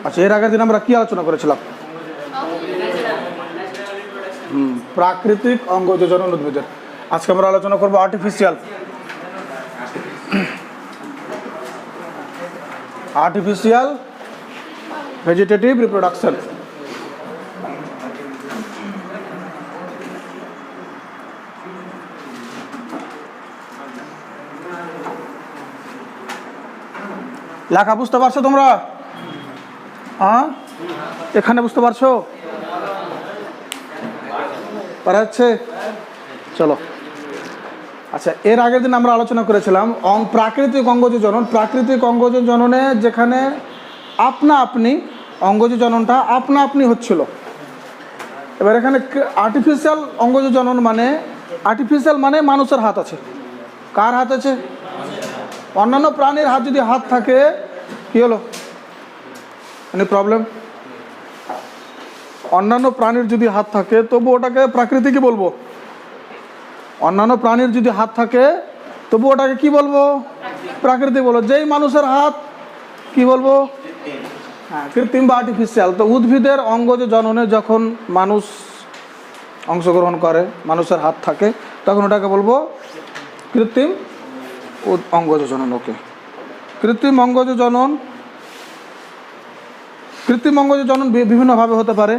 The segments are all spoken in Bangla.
আচ্ছা, এর আগের দিন আমরা কি আলোচনা করেছিলাম? প্রাকৃতিক অঙ্গজ জনন উদ্ভিদের। আজকে আমরা আলোচনা করবো আর্টিফিশিয়াল ভেজিটেটিভ রিপ্রোডাকশন। লেখা বুঝতে পারছো তোমরা? হ্যাঁ, এখানে বুঝতে পারছো? পারা যাচ্ছে? চলো। আচ্ছা, এর আগের দিন আমরা আলোচনা করেছিলাম প্রাকৃতিক অঙ্গজ জনন। প্রাকৃতিক অঙ্গজ জননে যেখানে আপনা আপনি অঙ্গজ জননটা আপনা আপনি হচ্ছিল। এবার এখানে আর্টিফিশিয়াল অঙ্গজ জনন মানে, আর্টিফিশিয়াল মানে মানুষের হাত আছে। কার হাত আছে? অন্যান্য প্রাণীর হাত যদি হাত থাকে কি হলো? Any problem? অন্যান্য প্রাণীর যদি হাত থাকে তবু ওটাকে প্রাকৃতিকই বলবো। অন্যান্য প্রাণীর যদি হাত থাকে তবু ওটাকে কি বলবো? প্রাকৃতিক বলবো। যেই মানুষের হাত কি বলবো? হ্যাঁ, কৃত্রিম বা আর্টিফিশিয়াল। তো উদ্ভিদের অঙ্গজ জননে যখন মানুষ অংশগ্রহণ করে, মানুষের হাত থাকে, তখন ওটাকে বলবো কৃত্রিম অঙ্গজ জনন। ওকে, কৃত্রিম অঙ্গজ জনন। কৃত্রিম অঙ্গজ জনন বিভিন্নভাবে হতে পারে।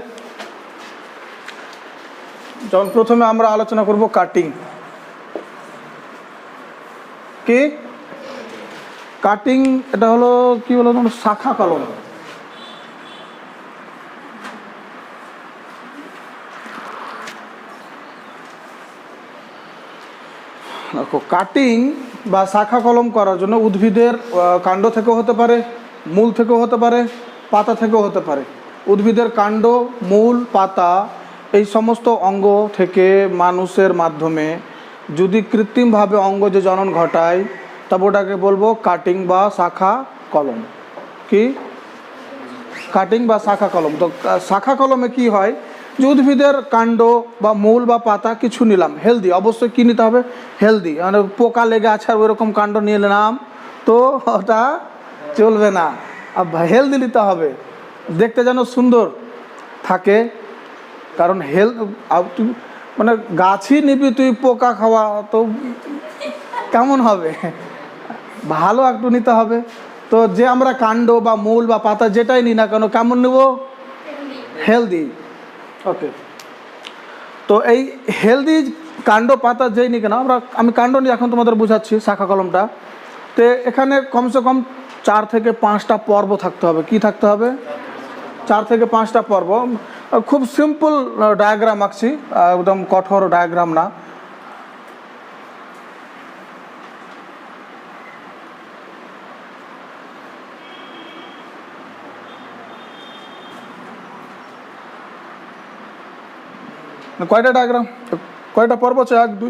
যেমন প্রথমে আমরা আলোচনা করব কাটিং। কি কাটিং? এটা হলো কি বলো তোমরা? শাখা কলম। দেখো, কাটিং বা শাখা কলম করার জন্য উদ্ভিদের কাণ্ড থেকেও হতে পারে, মূল থেকেও হতে পারে, পাতা থেকেও হতে পারে। উদ্ভিদের কাণ্ড, মূল, পাতা এই সমস্ত অঙ্গ থেকে মানুষের মাধ্যমে যদি কৃত্রিমভাবে অঙ্গজ জনন ঘটায় তবে ওটাকে বলবো কাটিং বা শাখা কলম। কি কাটিং বা শাখা কলম? তো শাখা কলমে কি হয় যে উদ্ভিদের কাণ্ড বা মূল বা পাতা কিছু নিলাম, হেলদি, অবশ্যই কী নিতে হবে? হেলদি। মানে পোকা লেগে আছে আর ওইরকম কাণ্ড নিয়ে নিলাম তো ওটা চলবে না, হেলদি নিতে হবে, দেখতে যেন সুন্দর থাকে। কারণ মানে গাছই নিবি তুই পোকা খাওয়া, তো কেমন হবে? ভালো একটু নিতে হবে। তো যে আমরা কাণ্ড বা মূল বা পাতা যেটাই নিই না কেন কেমন নেব? হেলদি। ওকে, তো এই হেলদি কাণ্ড পাতা যেই নিই কেন আমি কাণ্ড নিয়ে এখন তোমাদের বুঝাচ্ছি শাখা কলমটা। তো এখানে কমসে কম 4 থেকে 5টা পর্ব থাকতে হবে। কি থাকতে হবে? 4 থেকে 5টা পর্ব। খুব সিম্পল ডায়াগ্রাম আঁকছি, একদম কঠোর ডায়াগ্রাম না। কয়টা ডায়াগ্রাম, কয়টা পর্ব আছে? 1 2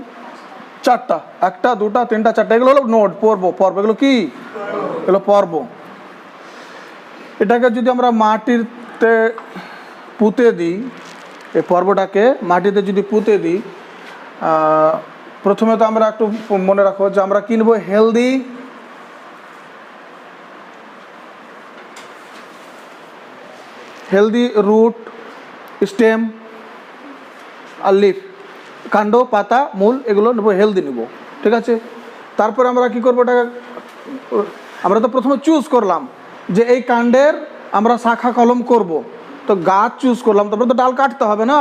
4টা। 1টা 2টা 3টা 4টা, এগুলো হলো নোড, পর্ব। এগুলো কি? এগুলো পর্ব। এটাকে যদি আমরা মাটিতে পুঁতে দিই, এই পর্বটাকে মাটিতে যদি পুঁতে দিই, প্রথমে তো আমরা একটু মনে রাখো যে আমরা কিনবো হেলদি রুট, স্টেম আর লিফ, কাণ্ড, পাতা, মূল, এগুলো নেবো, হেলদি নেবো। ঠিক আছে? তারপরে আমরা কি করবো? ওটাকে আমরা তো প্রথমে চুজ করলাম যে এই কাণ্ডের আমরা শাখা কলম করব। তো গাছ চুজ করলাম, তারপরে তো ডাল কাটতে হবে না?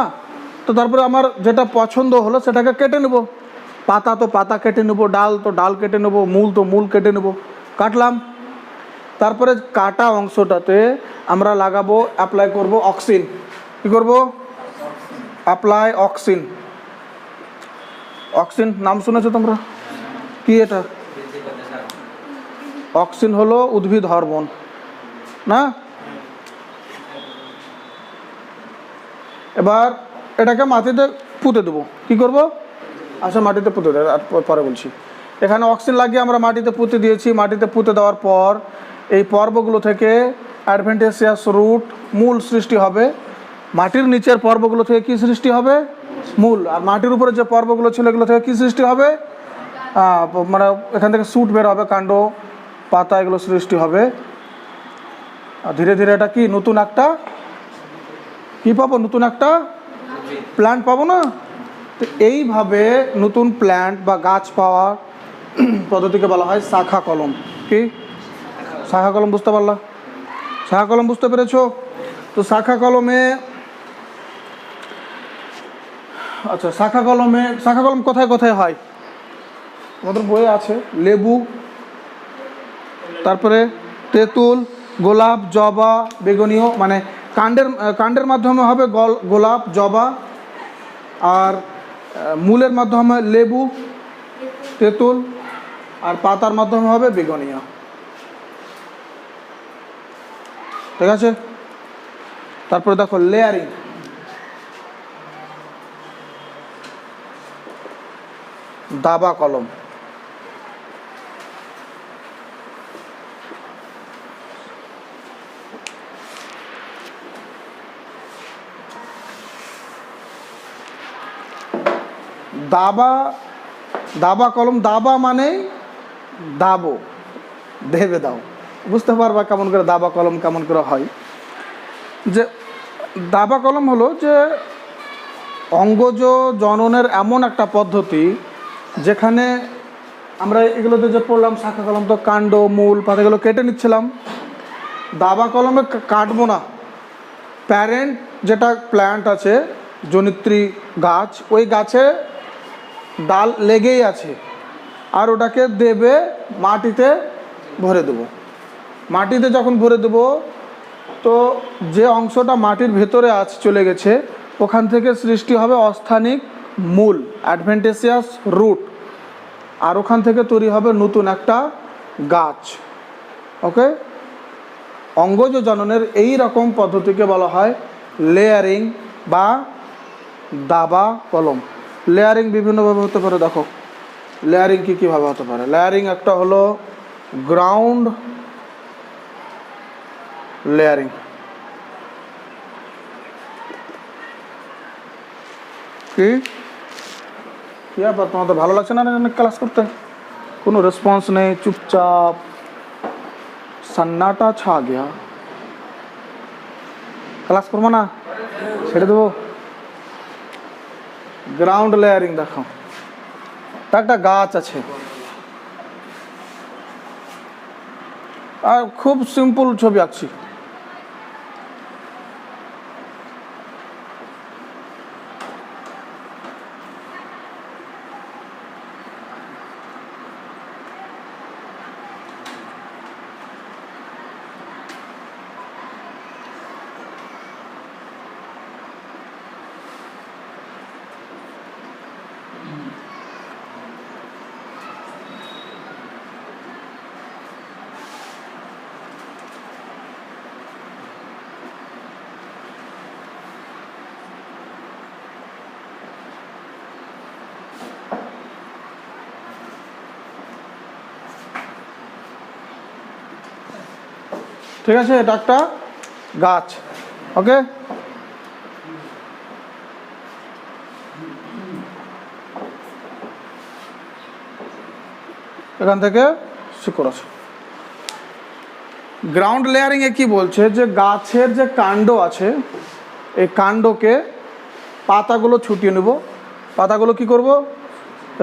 তো তারপরে আমার যেটা পছন্দ হলো সেটাকে কেটে নেব। পাতা তো পাতা কেটে নেব, ডাল তো ডাল কেটে নেব, মূল তো মূল কেটে নেব, কাটলাম। তারপরে কাটা অংশটাতে আমরা লাগাবো, অ্যাপ্লাই করব অক্সিন। কী করব? Apply auxin. অক্সিন নাম শুনেছো তোমরা? কি এটা? অক্সিন হলো উদ্ভিদ হরমোন না? এবার এটাকে মাটিতে পুঁতে দেবো। কি করব? আচ্ছা, মাটিতে পুঁতে দেবো, পরে বলছি। এখানে অক্সিন লাগিয়ে আমরা মাটিতে পুঁতে দিয়েছি। মাটিতে পুঁতে দেওয়ার পর এই পর্বগুলো থেকে অ্যাডভেন্টিসিয়াস রুট, মূল সৃষ্টি হবে। মাটির নিচের পর্বগুলো থেকে কি সৃষ্টি হবে? মূল। আর মাটির উপরে যে পর্বগুলো ছিল এগুলো থেকে কি সৃষ্টি হবে? মানে এখান থেকে স্যুট বের হবে, কাণ্ড পাতা এগুলো সৃষ্টি হবে। আর ধীরে ধীরে এটা কি নতুন একটা কি পাবো, নতুন একটা প্ল্যান্ট পাবো না? তো এইভাবে নতুন প্ল্যান্ট বা গাছ পাওয়ার পদ্ধতিকে বলা হয় শাখা কলম। কি শাখা কলম বুঝতে পারলা? শাখা কলম বুঝতে পেরেছো? তো শাখা কলমে, আচ্ছা শাখা কলম কোথায় কোথায় হয়? আমাদের বইয়ে আছে লেবু, তারপরে তেঁতুল, গোলাপ, জবা, বেগুনীয়, মানে কাণ্ডের মাধ্যমে হবে গোলাপ, জবা, আর মূলের মাধ্যমে লেবু, তেঁতুল, আর পাতার মাধ্যমে হবে বেগুনীয়। ঠিক আছে? তারপরে দেখো লেয়ারিং। দাবা কলম, দাবা কলম। দাবা মানে দাবো, দেবে দাও। বুঝতে পারবা কেমন করে দাবা কলম কেমন করে হয়। যে দাবা কলম হলো যে অঙ্গজ জননের এমন একটা পদ্ধতি যেখানে আমরা এগুলোতে যে পড়লাম শাখা কলম, তো কাণ্ড, মূল, পাতাগুলো কেটে নিচ্ছিলাম। দাবা কলমে কাটবো না, প্যারেন্ট যেটা প্ল্যান্ট আছে, জনিত্রী গাছ, ওই গাছে ডাল লেগেই আছে, আর ওটাকে দেবে মাটিতে ভরে দেবো। মাটিতে যখন ভরে দেবো, তো যে অংশটা মাটির ভেতরে আছে চলে গেছে, ওখান থেকে সৃষ্টি হবে অস্থানিক মূল, অ্যাডভেন্টেসিয়াস রুট, আর ওখান থেকে তৈরি হবে নতুন একটা গাছ। ওকে, অঙ্গজ জননের এই রকম পদ্ধতিকে বলা হয় লেয়ারিং বা দাবা কলম। লেয়ারিং বিভিন্নভাবে হতে পারে। দেখো লেয়ারিং কী কীভাবে হতে পারে। লেয়ারিং একটা হলো গ্রাউন্ড লেয়ারিং। কি ব্যাপার, তোমাদের ভালো লাগছে না ক্লাস করতে? কোনো রেসপন্স নেই, চুপচাপ সন্নাটা ছা গিয়া। ক্লাস করবো না, ছেড়ে দেবো? গ্রাউন্ড লেয়ারিং দেখো, একটা গাছ আছে, আর খুব সিম্পল ছবি আঁকছি। ঠিক আছে, এটা একটা গাছ। ওকে, এখান থেকে শিকড় আছে। গ্রাউন্ড লেয়ারিংয়ে কি বলছে, যে গাছের যে কাণ্ড আছে, এই কাণ্ডকে পাতাগুলো ছুটিয়ে নেব। পাতাগুলো কি করব?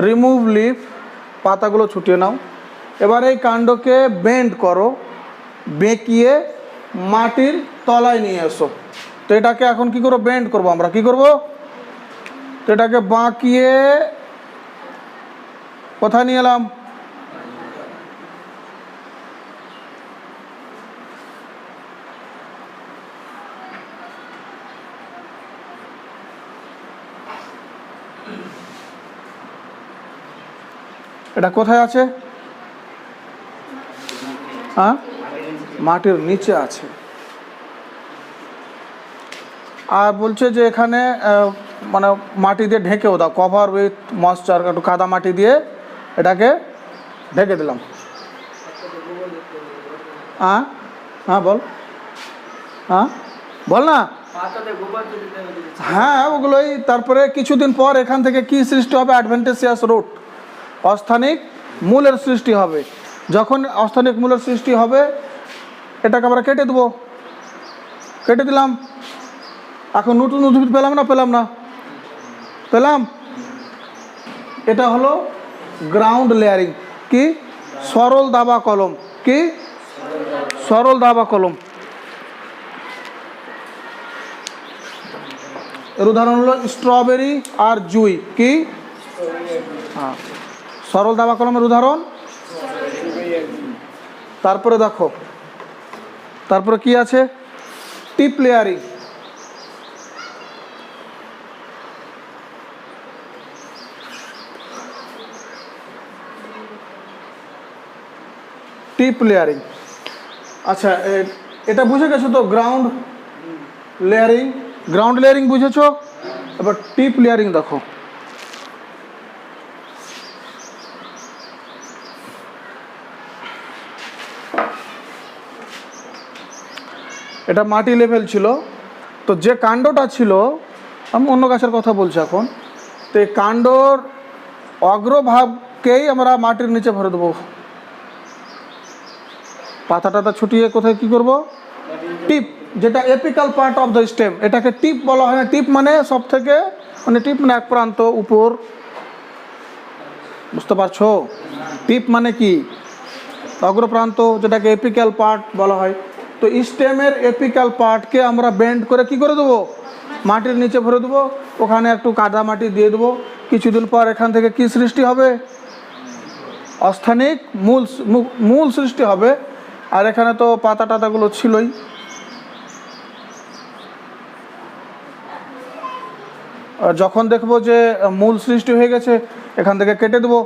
রিমুভ লিফ, পাতাগুলো ছুটিয়ে নাও। এবার এই কাণ্ডকে বেন্ড করো, বেঁকিয়ে মাটির তলায় নিয়ে এসো। তো এটাকে এখন কি করবো? বেন্ড করবো। আমরা কি করব? তো এটাকে বাঁকিয়ে কোথায় নিয়ে এলাম? এটা কোথায় আছে? হ্যাঁ, মাটির নিচে আছে। আর বলছে যে এখানে মানে মাটি দিয়ে ঢেকেও দাও, কভার উইথ ময়েশ্চার, একটু কাদা মাটি দিয়ে এটাকে ঢেকে দিলাম। হ্যাঁ হ্যাঁ বল, হ্যাঁ বল না। হ্যাঁ ওগুলোই। তারপরে কিছুদিন পর এখান থেকে কি সৃষ্টি হবে? অ্যাডভেন্টেসিয়াস রুট। অস্থানিক মূলের সৃষ্টি হবে। যখন অস্থানিক মূলের সৃষ্টি হবে এটাকে আমরা কেটে দেবো, কেটে দিলাম। এখন নতুন উদ্ভিদ পেলাম না পেলাম না পেলাম। এটা হলো গ্রাউন্ড লেয়ারিং। কি? সরল দাবা কলম। কি? সরল দাবা কলম। এর উদাহরণ হলো স্ট্রবেরি আর জুই। কি? হ্যাঁ, সরল দাবা কলমের উদাহরণ। তারপরে দেখো, তারপরে কি আছে? টিপ লেয়ারিং। টিপ লেয়ারিং। আচ্ছা, এটা বুঝে গেছো তো? গ্রাউন্ড লেয়ারিং, গ্রাউন্ড লেয়ারিং বুঝেছো। এবার টিপ লেয়ারিং দেখো। এটা মাটি লেভেল ছিল, তো যে কাণ্ডটা ছিল, আমি অন্য গাছের কথা বলছি এখন, তো এই কাণ্ডর অগ্রভাগকেই আমরা মাটির নিচে ভরে দেবো। পাতা টাতা ছুটিয়ে কোথায় কি করব? টিপ, যেটা apical part of the stem, এটাকে টিপ বলা হয় না। টিপ মানে সব থেকে, মানে টিপ মানে এক প্রান্ত উপর, বুঝতে পারছো? টিপ মানে কি? অগ্রপ্রান্ত, যেটাকে এপিক্যাল পার্ট বলা হয়। তো স্টেমের এপিক্যাল পার্টকে আমরা বেন্ড করে কি করে দেবো? মাটির নিচে ভরে দেবো। ওখানে একটু কাদা মাটি দিয়ে দেবো। কিছুদিন পর এখান থেকে কি সৃষ্টি হবে? অস্থানিক মূল সৃষ্টি হবে। আর এখানে তো পাতা টাতাগুলো ছিলই। আর যখন দেখবো যে মূল সৃষ্টি হয়ে গেছে, এখান থেকে কেটে দেবো।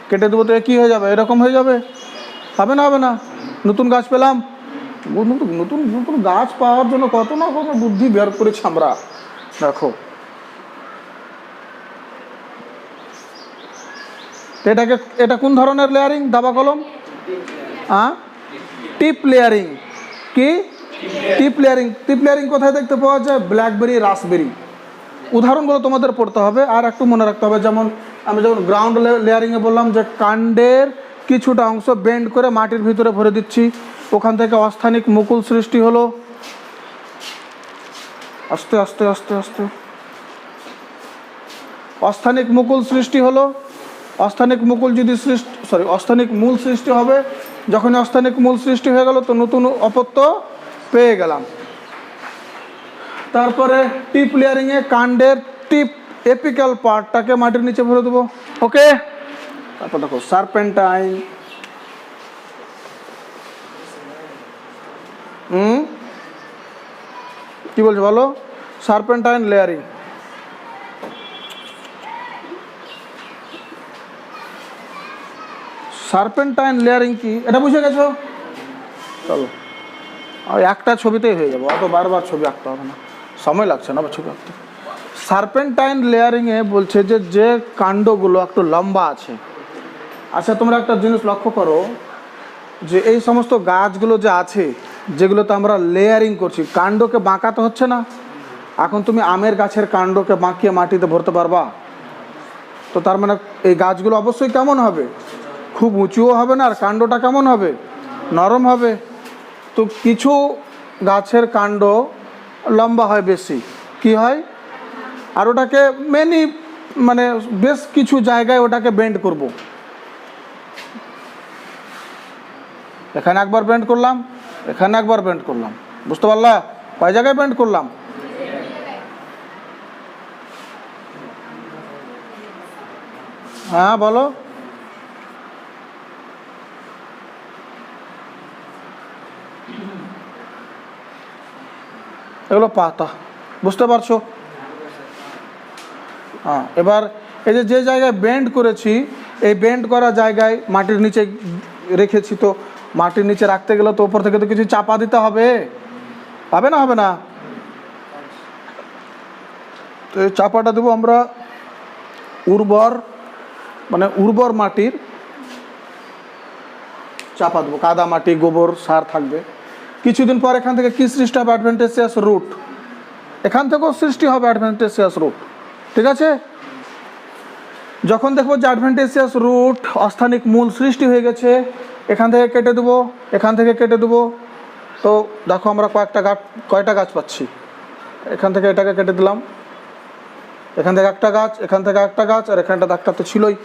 কেটে দেবো তো কী হয়ে যাবে? এরকম হয়ে যাবে। হবে না? হবে না? নতুন গাছ পেলাম। নতুন নতুন গাছ পাওয়ার জন্য কত না কত বুদ্ধি বের করেছি আমরা। দেখো, এটাকে, এটা কোন ধরনের লেয়ারিং? দাবা কলম। হ্যাঁ, টিপ লেয়ারিং। কি? টিপ লেয়ারিং। টিপ লেয়ারিং কোথায় দেখতে পাওয়া যায়? Blackberry, raspberry. উদাহরণগুলো তোমাদের পড়তে হবে আর একটু মনে রাখতে হবে। যেমন আমি যেমন গ্রাউন্ড লেয়ারিংয়ে বললাম যে কাণ্ডের কিছুটা অংশ বেন্ড করে মাটির ভিতরে ভরে দিচ্ছি, ওখান থেকে অস্থানিক মুকুল সৃষ্টি হলো। আস্তে আস্তে আস্তে আস্তে অস্থানিক মুকুল সৃষ্টি হলো। অস্থানিক মুকুল যদি অস্থানিক মূল সৃষ্টি হবে। যখন অস্থানিক মূল সৃষ্টি হয়ে গেল তো নতুন অপত্য পেয়ে গেলাম। তারপরে টিপ লেয়ারিংয়ে কাণ্ডের টিপ এপিক্যাল পার্টটাকে মাটির নিচে ভরে দেবো। ওকে, তারপর দেখো সার্পেন্টাইন। কি বলছো বলো? Serpentine layering. সার্পেন্টাইন লেয়ারিং কি এটা বুঝে গেছো? চলো, একটা ছবিতেই হয়ে যাবো, অত বারবার ছবি আঁকতে হবে না, সময় লাগছে না ছবি আঁকতে। সার্পেন্টাইন লেয়ারিংয়ে বলছে যে যে কাণ্ডগুলো একটু লম্বা আছে। আচ্ছা, তোমরা একটা জিনিস লক্ষ্য করো যে এই সমস্ত গাছগুলো যে আছে, যেগুলোতে আমরা লেয়ারিং করছি, কাণ্ডকে বাঁকাতে হচ্ছে না। এখন তুমি আমের গাছের কাণ্ডকে বাঁকিয়ে মাটিতে ভরতে পারবা? তো তার মানে এই গাছগুলো অবশ্যই কেমন হবে? খুব উঁচুও হবে না, আর কাণ্ডটা কেমন হবে? নরম হবে। তো কিছু গাছের কাণ্ড লম্বা হয় বেশি, কি হয়, আর ওটাকে মানে বেশ কিছু জায়গায় ওটাকে বেন্ড করব। এখানে একবার বেন্ড করলাম, এখানে একবার বেন্ড করলাম, বুঝতে পারলা? কয় জায়গায় বেন্ড করলাম? হ্যাঁ বলো। এগুলো পাতা, বুঝতে পারছো? হ্যাঁ, এবার এই যে জায়গায় বেন্ড করেছি, এই বেন্ড করা জায়গায় মাটির নিচে রেখেছি, তো মাটির নিচে রাখতে গেলে তো উপর থেকে তো কিছু চাপা দিতে হবে, হবে না? হবে না? তো এই চাপাটা দেবো আমরা উর্বর মাটির চাপা দেবো, কাদা মাটি, গোবর সার থাকবে। কিছুদিন পর এখান থেকে কি সৃষ্টি হবে? অ্যাডভেন্টেসিয়াস রুট। এখান থেকেও সৃষ্টি হবে অ্যাডভেন্টেসিয়াস রুট, ঠিক আছে? যখন দেখবো যে অ্যাডভেন্টিসিয়াস রুট অস্থানিক মূল সৃষ্টি হয়ে গেছে, এখান থেকে কেটে দেবো, এখান থেকে কেটে দেবো। তো দেখো আমরা কয়টা গাছ পাচ্ছি। এখান থেকে এটাকে কেটে দিলাম, এখান থেকে একটা গাছ, এখান থেকে একটা গাছ, আর এখানটা একটা তো ছিলই।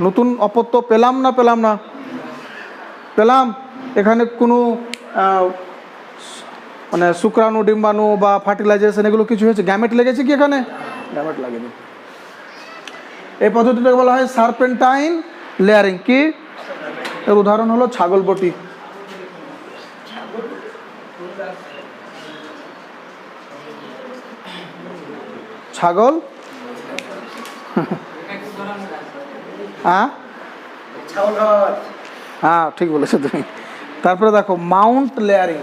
নতুন অপত্য পেলাম না পেলাম না? পেলাম। এখানে কোনো মানে শুক্রাণু, ডিম্বাণু বা ফার্টিলাইজেশন এগুলো কিছু হয়েছে? গ্যামেট লেগেছে কি এখানে? গ্যামেট লাগেনি। এই পদ্ধতিটাকে বলা হয় সার্পেন্টাইন লেয়ারিং। কি এর উদাহরণ হলো ছাগল বটি। ছাগল, হ্যাঁ হ্যাঁ ঠিক বলেছো তুমি। তারপরে দেখো মাউন্ট লেয়ারিং।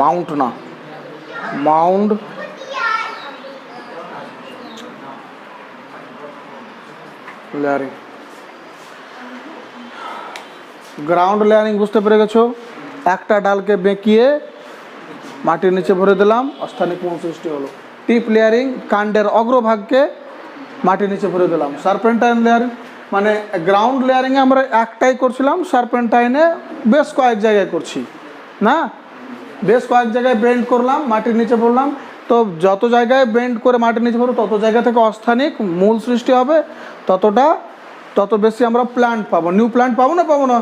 মাউন্ট না, মাউন্ট লেয়ারিং। গ্রাউন্ড লেয়ারিং বুঝতে পেরে গেছো? একটা ডালকে বেঁকিয়ে মাটির নিচে ভরে দিলাম, অস্থানিক মূল সৃষ্টি হলো। টিপ লেয়ারিং, কাণ্ডের অগ্রভাগকে মাটির নিচে ভরে দিলাম। সার্পেন্টাইন লেয়ারিং মানে গ্রাউন্ড লেয়ারিংয়ে আমরা একটাই করছিলাম, সার্পেন্টাইনে বেশ কয়েক জায়গায় করছি না, বেশ কয়েক জায়গায় বেন্ড করলাম, মাটির নিচে ভরলাম। তো যত জায়গায় বেন্ড করে মাটির নিচে ভরবো তত জায়গা থেকে অস্থানিক মূল সৃষ্টি হবে, তত বেশি আমরা প্ল্যান্ট পাবো, নিউ প্ল্যান্ট পাবো না পাবো না?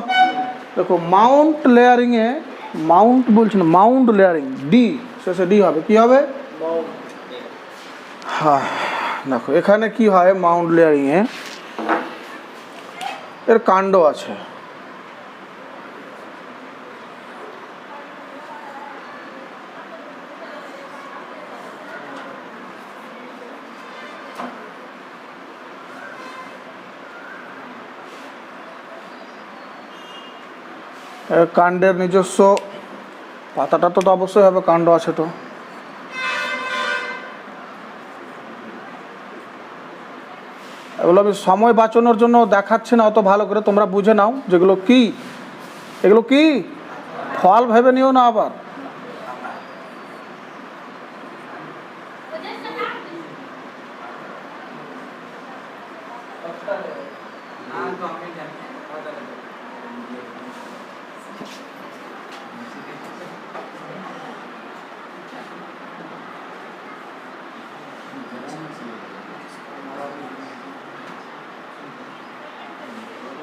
দেখো মাউন্ট লেয়ারিংয়ে, মাউন্ট বলছি না, মাউন্ট লেয়ারিং, ডি শেষে ডি হবে। কি হবে? হ্যাঁ দেখো এখানে কি হয়, মাউন্ট লেয়ারিংয়ে এর কাণ্ড আছে, কাণ্ডের নিজস্ব পাতাটা তো অবশ্যই হবে, কাণ্ড আছে তো। এগুলো আমি সময় বাঁচানোর জন্য দেখাচ্ছি না অত ভালো করে, তোমরা বুঝে নাও যেগুলো কি, এগুলো কি ফল ভেবে নিও না আবার।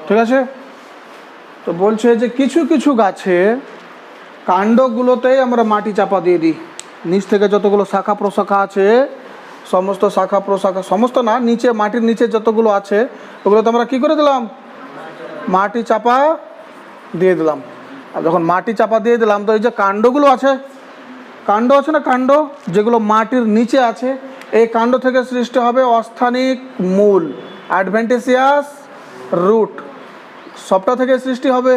ঠিক আছে, তো বলছে যে কিছু কিছু গাছে কাণ্ডগুলোতেই আমরা মাটি চাপা দিয়ে দিই। নিচ থেকে যতগুলো শাখা প্রশাখা আছে, সমস্ত শাখা প্রশাখা, সমস্ত না, নিচে মাটির নিচে যতগুলো আছে ওগুলোতে আমরা কি করে দিলাম? মাটি চাপা দিয়ে দিলাম। আর যখন মাটি চাপা দিয়ে দিলাম তো এই যে কাণ্ডগুলো আছে, কাণ্ড আছে না, কাণ্ড যেগুলো মাটির নিচে আছে, এই কাণ্ড থেকে সৃষ্টি হবে অস্থানিক মূল, অ্যাডভেন্টিসিয়াস রুট, সবটা থেকে সৃষ্টি হবে।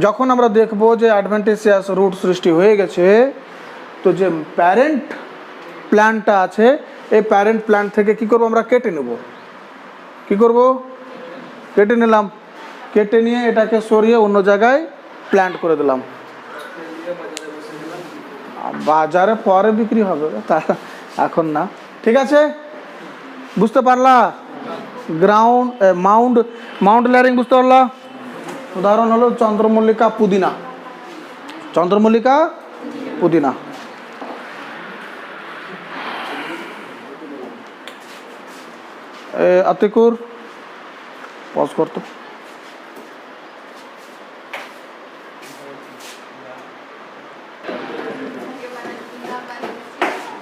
যখন আমরা দেখব যে অ্যাডভেন্টিসিয়াস রুট সৃষ্টি হয়ে গেছে, তো যে প্যারেন্ট প্ল্যান্টটা আছে, এই প্যারেন্ট প্ল্যান্ট থেকে কি করব? আমরা কেটে নেব। কি করব? কেটে নিলাম, কেটে নিয়ে এটাকে সরিয়ে অন্য জায়গায় প্ল্যান্ট করে দিলাম। বাজারে পরে বিক্রি হবে, তা এখন না। ঠিক আছে, বুঝতে পারলা? গ্রাউন্ড মাউন্ট লেয়ারিং বুঝতে পারলা? উদাহরণ হলো চন্দ্রমল্লিকা, পুদিনা। চন্দ্রমল্লিকা, পুদিনা। আতিকুর পজ করতো।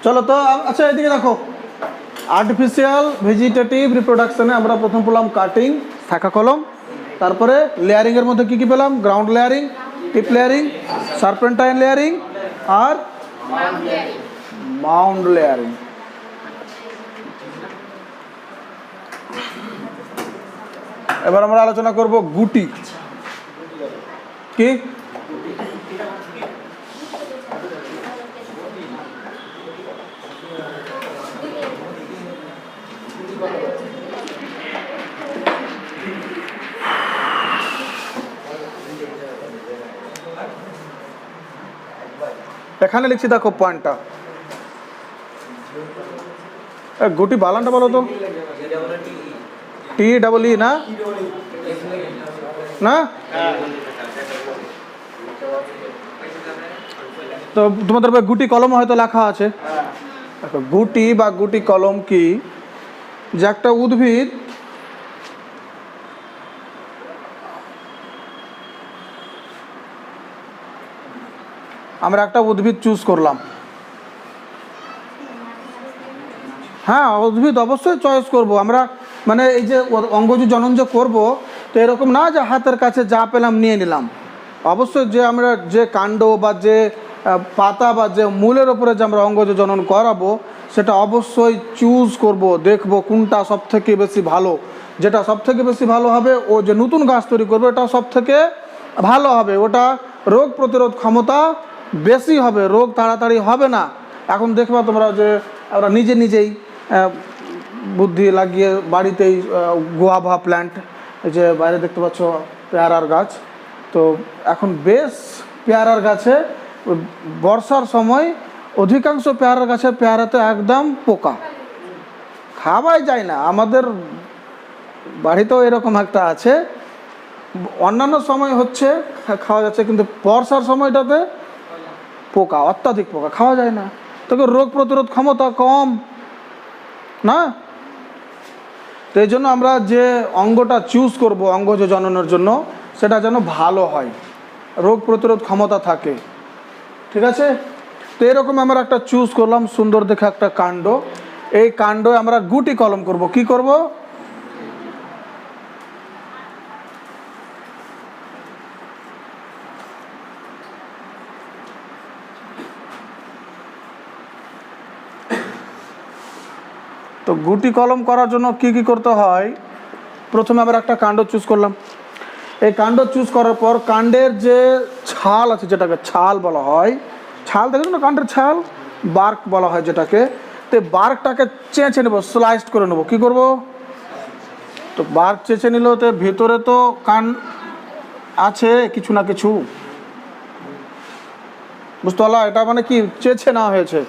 চলো তো, আচ্ছা এদিকে দেখো, আর্টিফিশিয়াল ভেজিটেটিভ রিপ্রোডাকশনে আমরা প্রথম পেলাম কাটিং, শাখা কলম, তারপরে লেয়ারিংয়ের মধ্যে কী কী পেলাম? গ্রাউন্ড লেয়ারিং, টিপ লেয়ারিং, সার্পেন্টাইন লেয়ারিং আর মাউন্ট লেয়ারিং। এবার আমরা আলোচনা করব গুটি। কি? এখানে লিখছি দেখো পয়েন্টটা। গুটি বালানটা বলো তো, টি ডাবল ই না, না তো তোমাদের গুটি কলম হয়তো লেখা আছে। দেখো গুটি বা গুটি কলম কি, যে একটা উদ্ভিদ আমরা একটা উদ্ভিদ চুজ করলাম, হ্যাঁ উদ্ভিদ অবশ্যই চয়েস করব আমরা, মানে এই যে অঙ্গজ জনন যে করবো, তো এরকম না যে হাতের কাছে যা পেলাম নিয়ে নিলাম। অবশ্যই যে আমরা যে কাণ্ড বা যে পাতা বা যে মূলের ওপরে যে আমরা অঙ্গজ জনন করাবো, সেটা অবশ্যই চুজ করব, দেখব কোনটা সব থেকে বেশি ভালো। যেটা সব থেকে বেশি ভালো হবে, ও যে নতুন গাছ তৈরি করবে এটা সব থেকে ভালো হবে, ওটা রোগ প্রতিরোধ ক্ষমতা বেশি হবে, রোগ তাড়াতাড়ি হবে না। এখন দেখবা তোমরা যে আমরা নিজেই বুদ্ধি লাগিয়ে বাড়িতেই গুয়াভা প্ল্যান্ট, যে বাইরে দেখতে পাচ্ছ পেয়ারার গাছ, তো এখন বেশ পেয়ারার গাছে বর্ষার সময় অধিকাংশ পেয়ারার গাছে পেয়ারাতে একদম পোকা, খাওয়াই যায় না। আমাদের বাড়িতেও এরকম একটা আছে, অন্যান্য সময় হচ্ছে খাওয়া যাচ্ছে, কিন্তু বর্ষার সময়টাতে পোকা, অত্যাধিক পোকা, খাওয়া যায় না। তবে রোগ প্রতিরোধ ক্ষমতা কম না, তো এই জন্য আমরা যে অঙ্গটা চুজ করব অঙ্গজ জননের জন্য, সেটা যেন ভালো হয়, রোগ প্রতিরোধ ক্ষমতা থাকে, ঠিক আছে। তো এরকম আমরা একটা চুজ করলাম সুন্দর দেখে একটা কাণ্ড, এই কাণ্ড আমরা গুটি কলম করব। কি করব? তো গুটি কলম করার জন্য কি কি করতে হয়, প্রথমে আমরা একটা কাণ্ড চুজ করলাম। এই কাণ্ড চুজ করার পর কাণ্ডের যে ছাল আছে, যেটাকে ছাল বলা হয়, ছাল দেখেছো না, কাণ্ডের ছাল, বার্ক বলা হয় যেটাকে, তো বার্কটাকে চেঁচে নেবো, স্লাইসড করে নেবো। কি করব? তো বার্ক চেঁচে নিল, তো ভেতরে তো কান আছে কিছু না কিছু, বুঝতে পারলা? এটা মানে কি চেঁচে না হয়েছে,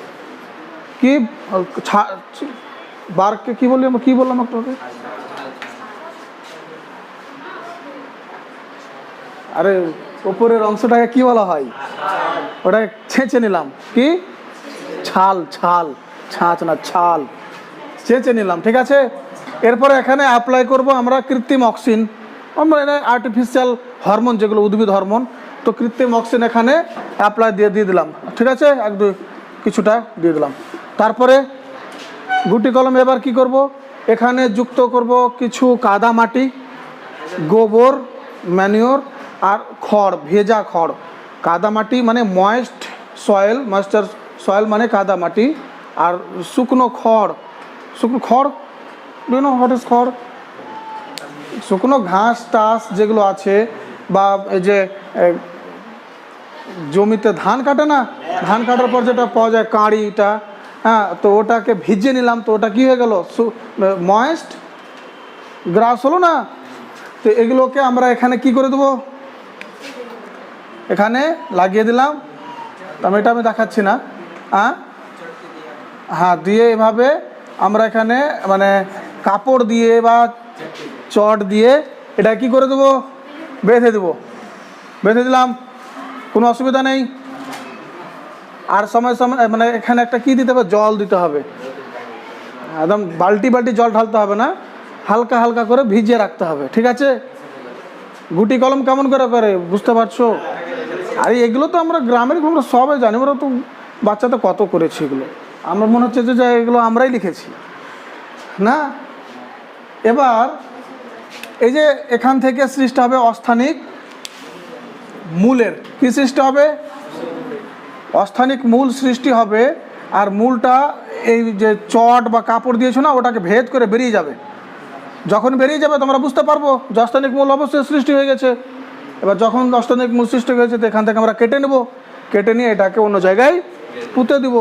কি বার্ককে কি বলি, কি বললাম আপনাকে? আরে উপরের অংশটাকে কি বলা হয়? ওটাকে ছেঁচে নিলাম, কি ছাল, ছাল, ছাঁচ না ছাল, ছেঁচে নিলাম, ঠিক আছে। এরপরে এখানে অ্যাপ্লাই করব আমরা কৃত্রিম অক্সিন, আমরা আর্টিফিশিয়াল হরমোন যেগুলো উদ্ভিদ হরমোন, তো কৃত্রিম অক্সিন এখানে অ্যাপ্লাই দিয়ে দিলাম, ঠিক আছে, এক দুই কিছুটা দিয়ে দিলাম। তারপরে গুটি কলম এবার কি করব, এখানে যুক্ত করব কিছু কাদা মাটি, গোবর, ম্যানিওর আর খড়, ভেজা খড়। কাদা মাটি মানে ময়েস্ট সয়েল, ময়েশ্চার সয়েল মানে কাদা মাটি, আর শুকনো খড়, শুকনো খড়, ডু নো হোয়াট ইজ খড়? শুকনো ঘাস টাস যেগুলো আছে, বা এই যে জমিতে ধান কাটে না, ধান কাটার পর যেটা পাওয়া যায় কাঁড়িটা, হ্যাঁ, তো ওটাকে ভিজিয়ে নিলাম, তো ওটা কী হয়ে গেল, ময়েস্ট গ্রাস হলো না। তো এগুলোকে আমরা এখানে কি করে দেবো, এখানে লাগিয়ে দিলাম, এটা আমি দেখাচ্ছি না, হ্যাঁ দিয়ে এভাবে আমরা এখানে মানে কাপড় দিয়ে বা চট দিয়ে এটা কি করে দেবো, বেঁধে দেবো, বেঁধে দিলাম, কোনো অসুবিধা নেই। আর সময় সময় মানে এখানে একটা কি দিতে হবে, জল দিতে হবে, একদম বালতি বালতি জল ঢালতে হবে না, হালকা হালকা করে ভিজিয়ে রাখতে হবে, ঠিক আছে। গুটি কলম কেমন করে করে বুঝতে পারছো? আরে এগুলো তো আমরা গ্রামের, আমরা সবাই জানি, ওরা তো বাচ্চাতে কত করেছি এগুলো, আমার মনে হচ্ছে যে এগুলো আমরাই লিখেছি না। এবার এই যে এখান থেকে সৃষ্টি হবে অস্থানিক মূলের, কি সৃষ্টি হবে, অস্থানিক মূল সৃষ্টি হবে, আর মূলটা এই যে চট বা কাপড় দিয়েছো না, ওটাকে ভেদ করে বেরিয়ে যাবে। যখন বেরিয়ে যাবে তোমরা বুঝতে পারবো যে অস্থানিক মূল অবশ্যই সৃষ্টি হয়ে গেছে। এবার যখন অস্থানিক মূল সৃষ্টি হয়েছে, তো এখান থেকে আমরা কেটে নেব, কেটে নিয়ে এটাকে অন্য জায়গায় পুঁতে দিব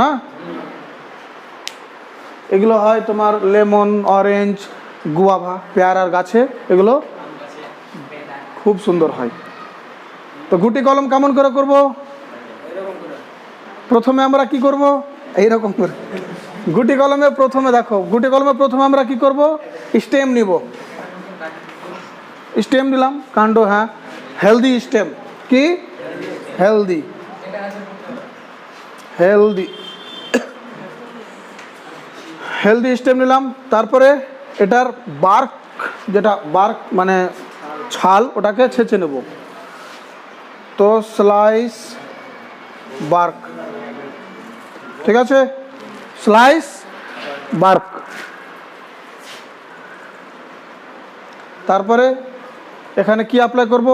না। এগুলো হয় তোমার লেমন, অরেঞ্জ, গুয়াভা, পেয়ারার গাছে এগুলো খুব সুন্দর হয়। তো গুটি কলম কেমন করে করব, প্রথমে আমরা কি করব, এইরকম করে গুটি কলমে প্রথমে দেখো, গুটি কলমে প্রথমে আমরা কি করব, স্টেম নিব, স্টেম নিলাম, কাণ্ড, হ্যাঁ, হেলদি স্টেম, কি হেলদি, হেলদি, হেলদি স্টেম নিলাম। তারপরে এটার বার্ক, যেটা বার্ক মানে ছাল, ওটাকে ছেঁচে নেব। তো স্লাইস বার্ক, ঠিক আছে, স্লাইস বার্ক। তারপরে এখানে কি অ্যাপ্লাই করব,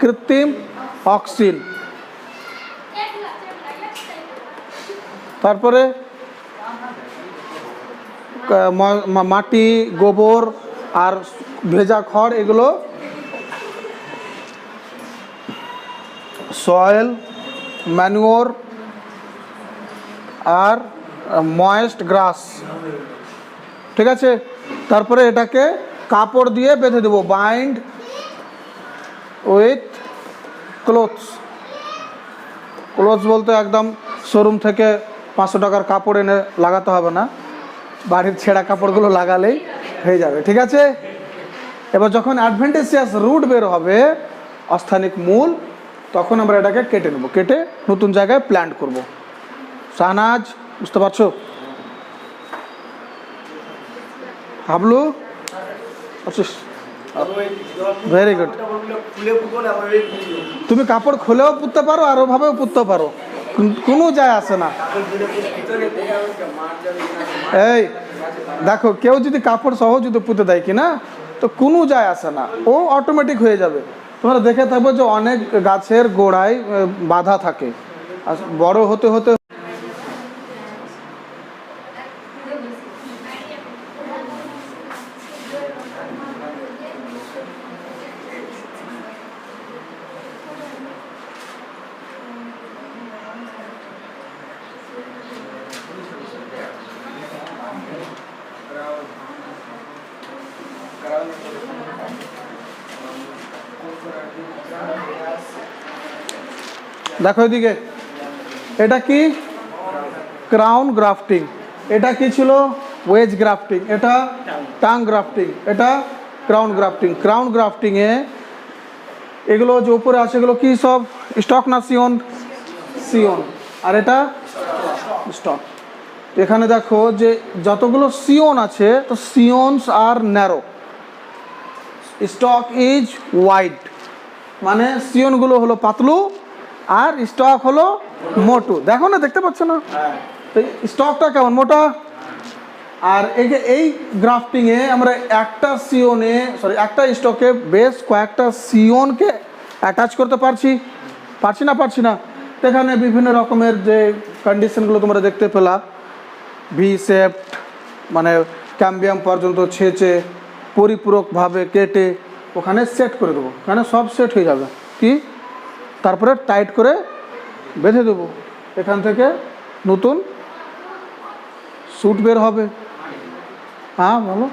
কৃত্রিম অক্সিন। তারপরে মাটি, গোবর আর ভেজা খড়, এগুলো সয়েল ম্যানুওর আর ময়েস্ট গ্রাস, ঠিক আছে। তারপরে এটাকে কাপড় দিয়ে বেঁধে দেবো, বাইন্ড উইথ ক্লোথস। ক্লোথস বলতে একদম শোরুম থেকে 500 টাকার কাপড় এনে লাগাতে হবে না, বাড়ির ছেঁড়া কাপড়গুলো লাগালেই হয়ে যাবে, ঠিক আছে। এবার যখন অ্যাডভেন্টিসিয়াস রুট বের হবে, অস্থানিক মূল, তখন আমরা এটাকে কেটে নেব, কেটে নতুন জায়গায় প্ল্যান্ট করব। শাহনাজ, বুঝতে পারছো? Hablu, very good. তুমি কাপড় খুলেও পুঁততে পারো আর ওভাবেও পুঁততে পারো, কোনো যায় আসে না। এই দেখো, কেউ যদি কাপড় সহ যদি পুঁতে দেয় কিনা, তো কোনো যায় আসে না, ও অটোমেটিক হয়ে যাবে। তোমরা দেখে থাকবে যে অনেক গাছের গোড়ায় বাধা থাকে, আর বড় হতে হতে দেখো এদিকে, এটা কি ক্রাউন গ্রাফটিং, এটা কি ছিল ওয়েজ গ্রাফটিং, এটা টাং গ্রাফটিং, এটা ক্রাউন গ্রাফটিং। ক্রাউন গ্রাফটিংয়ে এগুলো যে উপরে আছে এগুলো কি সব স্টক না সিয়ন, সিয়ন, আর এটা স্টক। এখানে দেখো যে যতগুলো সিয়ন আছে, তো সিয়নস আর ন্যারো, স্টক ইজ ওয়াইড, মানে সিয়নগুলো হলো পাতলু আর স্টক হলো মোটু। দেখো না, দেখতে পাচ্ছ না, তো স্টকটা কেমন মোটা। আর এই গ্রাফটিংয়ে আমরা একটা সিয়নে, সরি একটা স্টকে বেশ কয়েকটা সিয়নকে অ্যাটাচ করতে পারছি না। এখানে বিভিন্ন রকমের যে কন্ডিশনগুলো তোমরা দেখতে পেলা, ভি শেপড, মানে ক্যাম্বিয়াম পর্যন্ত ছেঁচে পরিপূরকভাবে কেটে ওখানে সেট করে দেবো, ওখানে সব সেট হয়ে যাবে কি। তারপরে টাইট করে বেঁধে দেবো, এখান থেকে নতুন স্যুট বের হবে। হ্যাঁ বলো,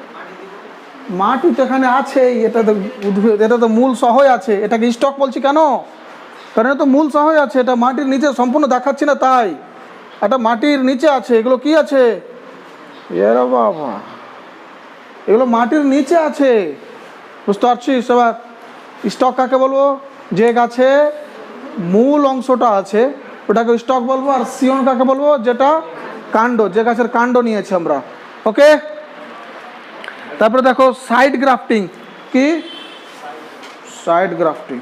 মাটি তো এখানে আছেই, এটা তো উদ্ভিদ, এটা তো মূল সহই আছে। এটাকে স্টক বলছি কেন, কারণ এটা তো মূল সহই আছে, এটা মাটির নিচে সম্পূর্ণ দেখাচ্ছি না তাই, এটা মাটির নিচে আছে। এগুলো কি আছে, এরা বাবা, এগুলো মাটির নিচে আছে, বুঝতে পারছিস? এবার স্টক কাকে বলবো, যে গাছে মূল অংশটা আছে ওটাকে স্টক বলবো, আর সিয়ন কাকে বলবো, যেটা কাণ্ড, যে গাছের কাণ্ড নিয়েছি আমরা, ওকে। তারপরে দেখো সাইড গ্রাফটিং, কি সাইড গ্রাফটিং,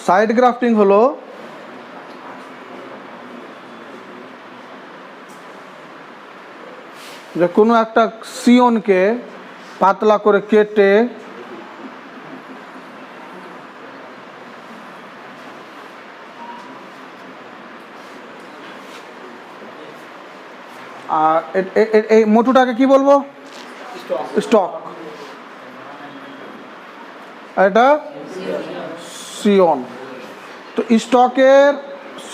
সাইড গ্রাফটিং হলো যে কোনো একটা সিয়নকে পাতলা করে কেটে আর এই মোটুটাকে কি বলবো, স্টক, এটা সিয়ন। তো স্টকের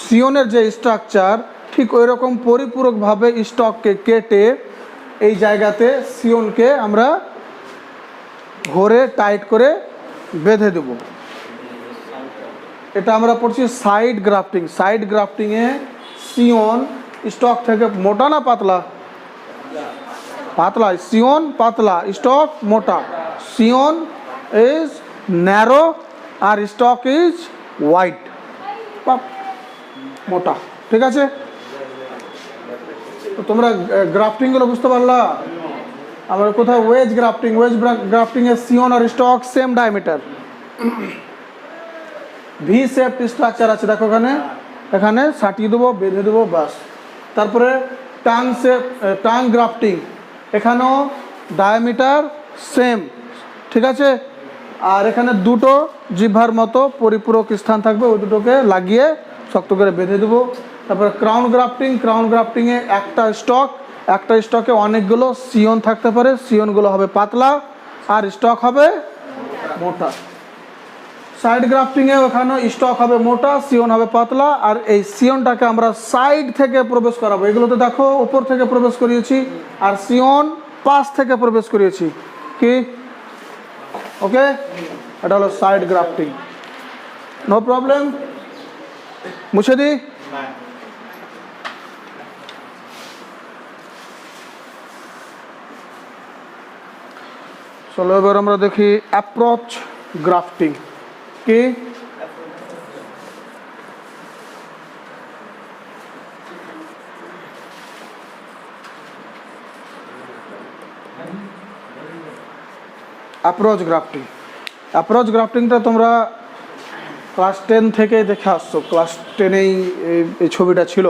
সিয়নের যে স্ট্রাকচার, ঠিক ওই রকম পরিপূরকভাবে স্টককে কেটে এই জায়গাতে সিয়নকে আমরা ঘরে টাইট করে বেঁধে দেব। এটা আমরা পড়ছি সাইড গ্রাফটিং। সাইড গ্রাফটিংয়ে সিয়ন স্টক থেকে মোটা না পাতলা? পাতলা। সিয়ন পাতলা, স্টক মোটা। সিয়ন ইজ ন্যারো আর স্টক ইজ ওয়াইড, মোটা। ঠিক আছে, তো তোমরা গ্রাফটিংগুলো বুঝতে পারলা? আবার কোথাও ওয়েজ গ্রাফটিং, ওয়েজ গ্রাফটিংয়ে সিয়ন আর stock same diameter, V shape structure আছে। দেখো এখানে সাটিয়ে দেবো, বেঁধে দেবো, বাস। তারপরে টাং শেপ, টাং গ্রাফটিং, এখানেও ডায়ামিটার সেম। ঠিক আছে, আর এখানে দুটো জিহ্বার মতো পরিপূরক স্থান থাকবে, ওই দুটোকে লাগিয়ে শক্ত করে বেঁধে দেবো। তারপরে ক্রাউন গ্রাফটিং, ক্রাউন গ্রাফটিংয়ে একটা স্টকে অনেকগুলো সিয়ন থাকতে পারে, সিয়নগুলো হবে পাতলা আর স্টক হবে মোটা। সাইড গ্রাফটিংয়ে ওখানে স্টক হবে মোটা, সিয়ন হবে পাতলা, আর এই সিয়নটাকে আমরা সাইড থেকে প্রবেশ করাবো। এগুলোতে দেখো উপর থেকে প্রবেশ করিয়েছি, আর সিয়ন পাশ থেকে প্রবেশ করিয়েছি। কি ওকে? এটা হলো সাইড গ্রাফটিং। নো প্রবলেম, মুছে দিই। চলো এবার আমরা দেখি অ্যাপ্রোচ গ্রাফটিং। কি? Approach grafting. অ্যাপ্রোচ গ্রাফটিংটা তোমরা ক্লাস 10 থেকে দেখে আসছো। ক্লাস 10এই এই ছবিটা ছিল।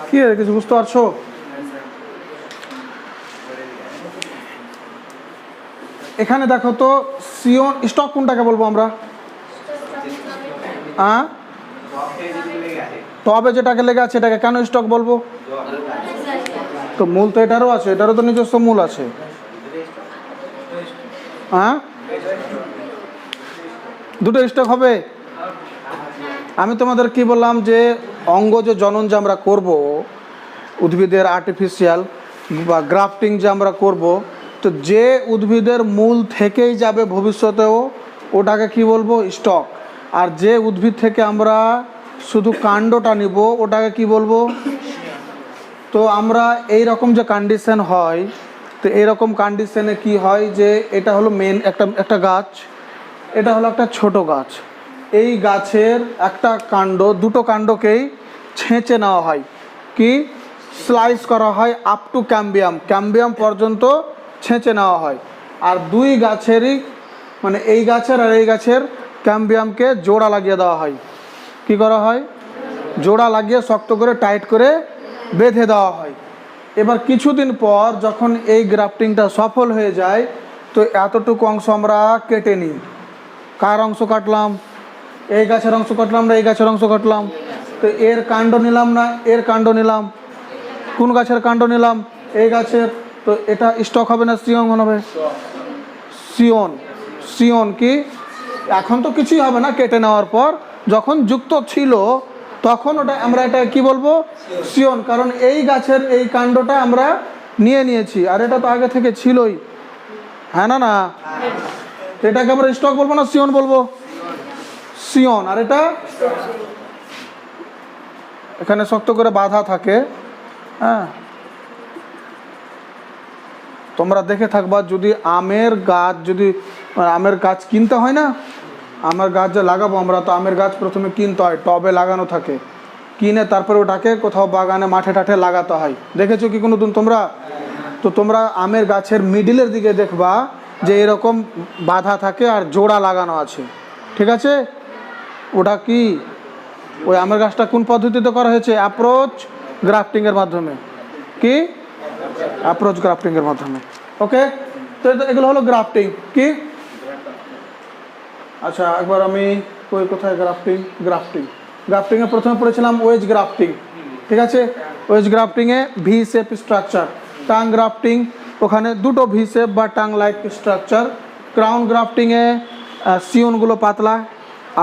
কি কিছু বুঝতে পারছো? এখানে দেখো তো সিয়ন স্টক কোনটাকে বলবো আমরা? টবে যেটাকে লেগে আছে এটাকে কেন স্টক বলবো? তো মূল তো এটারও আছে, এটারও তো নিজস্ব মূল আছে। দুটো স্টক হবে। আমি তোমাদের কি বললাম যে অঙ্গ যে জনন যে আমরা করব, উদ্ভিদের আর্টিফিশিয়াল বা গ্রাফটিং যে আমরা করব, তো যে উদ্ভিদের মূল থেকেই যাবে ভবিষ্যতেও ওটাকে কি বলবো? স্টক। আর যে উদ্ভিদ থেকে আমরা শুধু কাণ্ডটা নিব ওটাকে কি বলবো? তো আমরা এই রকম যে কন্ডিশন হয়, তো এইরকম কন্ডিশনে কি হয় যে এটা হলো মেন একটা গাছ, এটা হলো একটা ছোট গাছ। এই গাছের একটা কাণ্ড, দুটো কাণ্ডকেই ছেঁচে নেওয়া হয়, কি স্লাইস করা হয় আপ টু ক্যাম্বিয়াম পর্যন্ত ছেঁচে নেওয়া হয়। আর দুই গাছেরই মানে এই গাছের আর এই গাছের ক্যাম্বিয়ামকে জোড়া লাগিয়ে দেওয়া হয়। কি করা হয়? জোড়া লাগিয়ে শক্ত করে টাইট করে বেঁধে দেওয়া হয়। এবার কিছুদিন পর যখন এই গ্রাফটিংটা সফল হয়ে যায়, তো এতটুকু অংশ আমরা কেটে নিই। কার অংশ কাটলাম? এই গাছের অংশ কাটলাম না এই গাছের অংশ কাটলাম। তো এর কাণ্ড নিলাম না এর কাণ্ড নিলাম? কোন গাছের কাণ্ড নিলাম? এই গাছের। তো এটা স্টক হবে না সিয়ন হবে? সিয়ন। সিয়ন কি এখন তো কিছুই হবে না কেটে নেওয়ার পর, যখন যুক্ত ছিল তখন ওটা আমরা এটা কি বলবো, সিয়ন, কারণ এই গাছের এই কাণ্ডটা আমরা নিয়ে নিয়েছি, আর এটা তো আগে থেকে ছিলই, হ্যাঁ না না? এটাকে আমরা স্টক বলবো না সিয়ন বলবো? সিয়ন। আর এটা এখানে শক্ত করে বাঁধা থাকে, হ্যাঁ। তোমরা দেখে থাকবা, যদি আমের গাছ কিনতে হয় না, আমের গাছ যে লাগাবো আমরা, তো আমের গাছ প্রথমে কিনতে হয়, টবে লাগানো থাকে, কিনে তারপরে ওটাকে কোথাও বাগানে মাঠে টাঠে লাগাতে হয়। দেখেছো কি কোনোদিন তোমরা? তো তোমরা আমের গাছের মিডিলের দিকে দেখবা যে এরকম বাঁধা থাকে আর জোড়া লাগানো আছে, ঠিক আছে? ওটা কি, ওই আমের গাছটা কোন পদ্ধতিতে করা হয়েছে? অ্যাপ্রোচ গ্রাফটিংয়ের মাধ্যমে। কি? অ্যাপ্রোচ গ্রাফটিংয়ের মাধ্যমে। ওকে, তো এগুলো হলো গ্রাফটিং। কি? আচ্ছা, একবার আমি কোথায় গ্রাফটিংয়ে প্রথমে পড়েছিলাম ওয়েজ গ্রাফটিং, ঠিক আছে? ওয়েজ গ্রাফটিংয়ে V shape structure. Tongue grafting, ওখানে দুটো ভি শেপ বা টাং লাইক স্ট্রাকচার। ক্রাউন গ্রাফটিংয়ে সিয়নগুলো পাতলা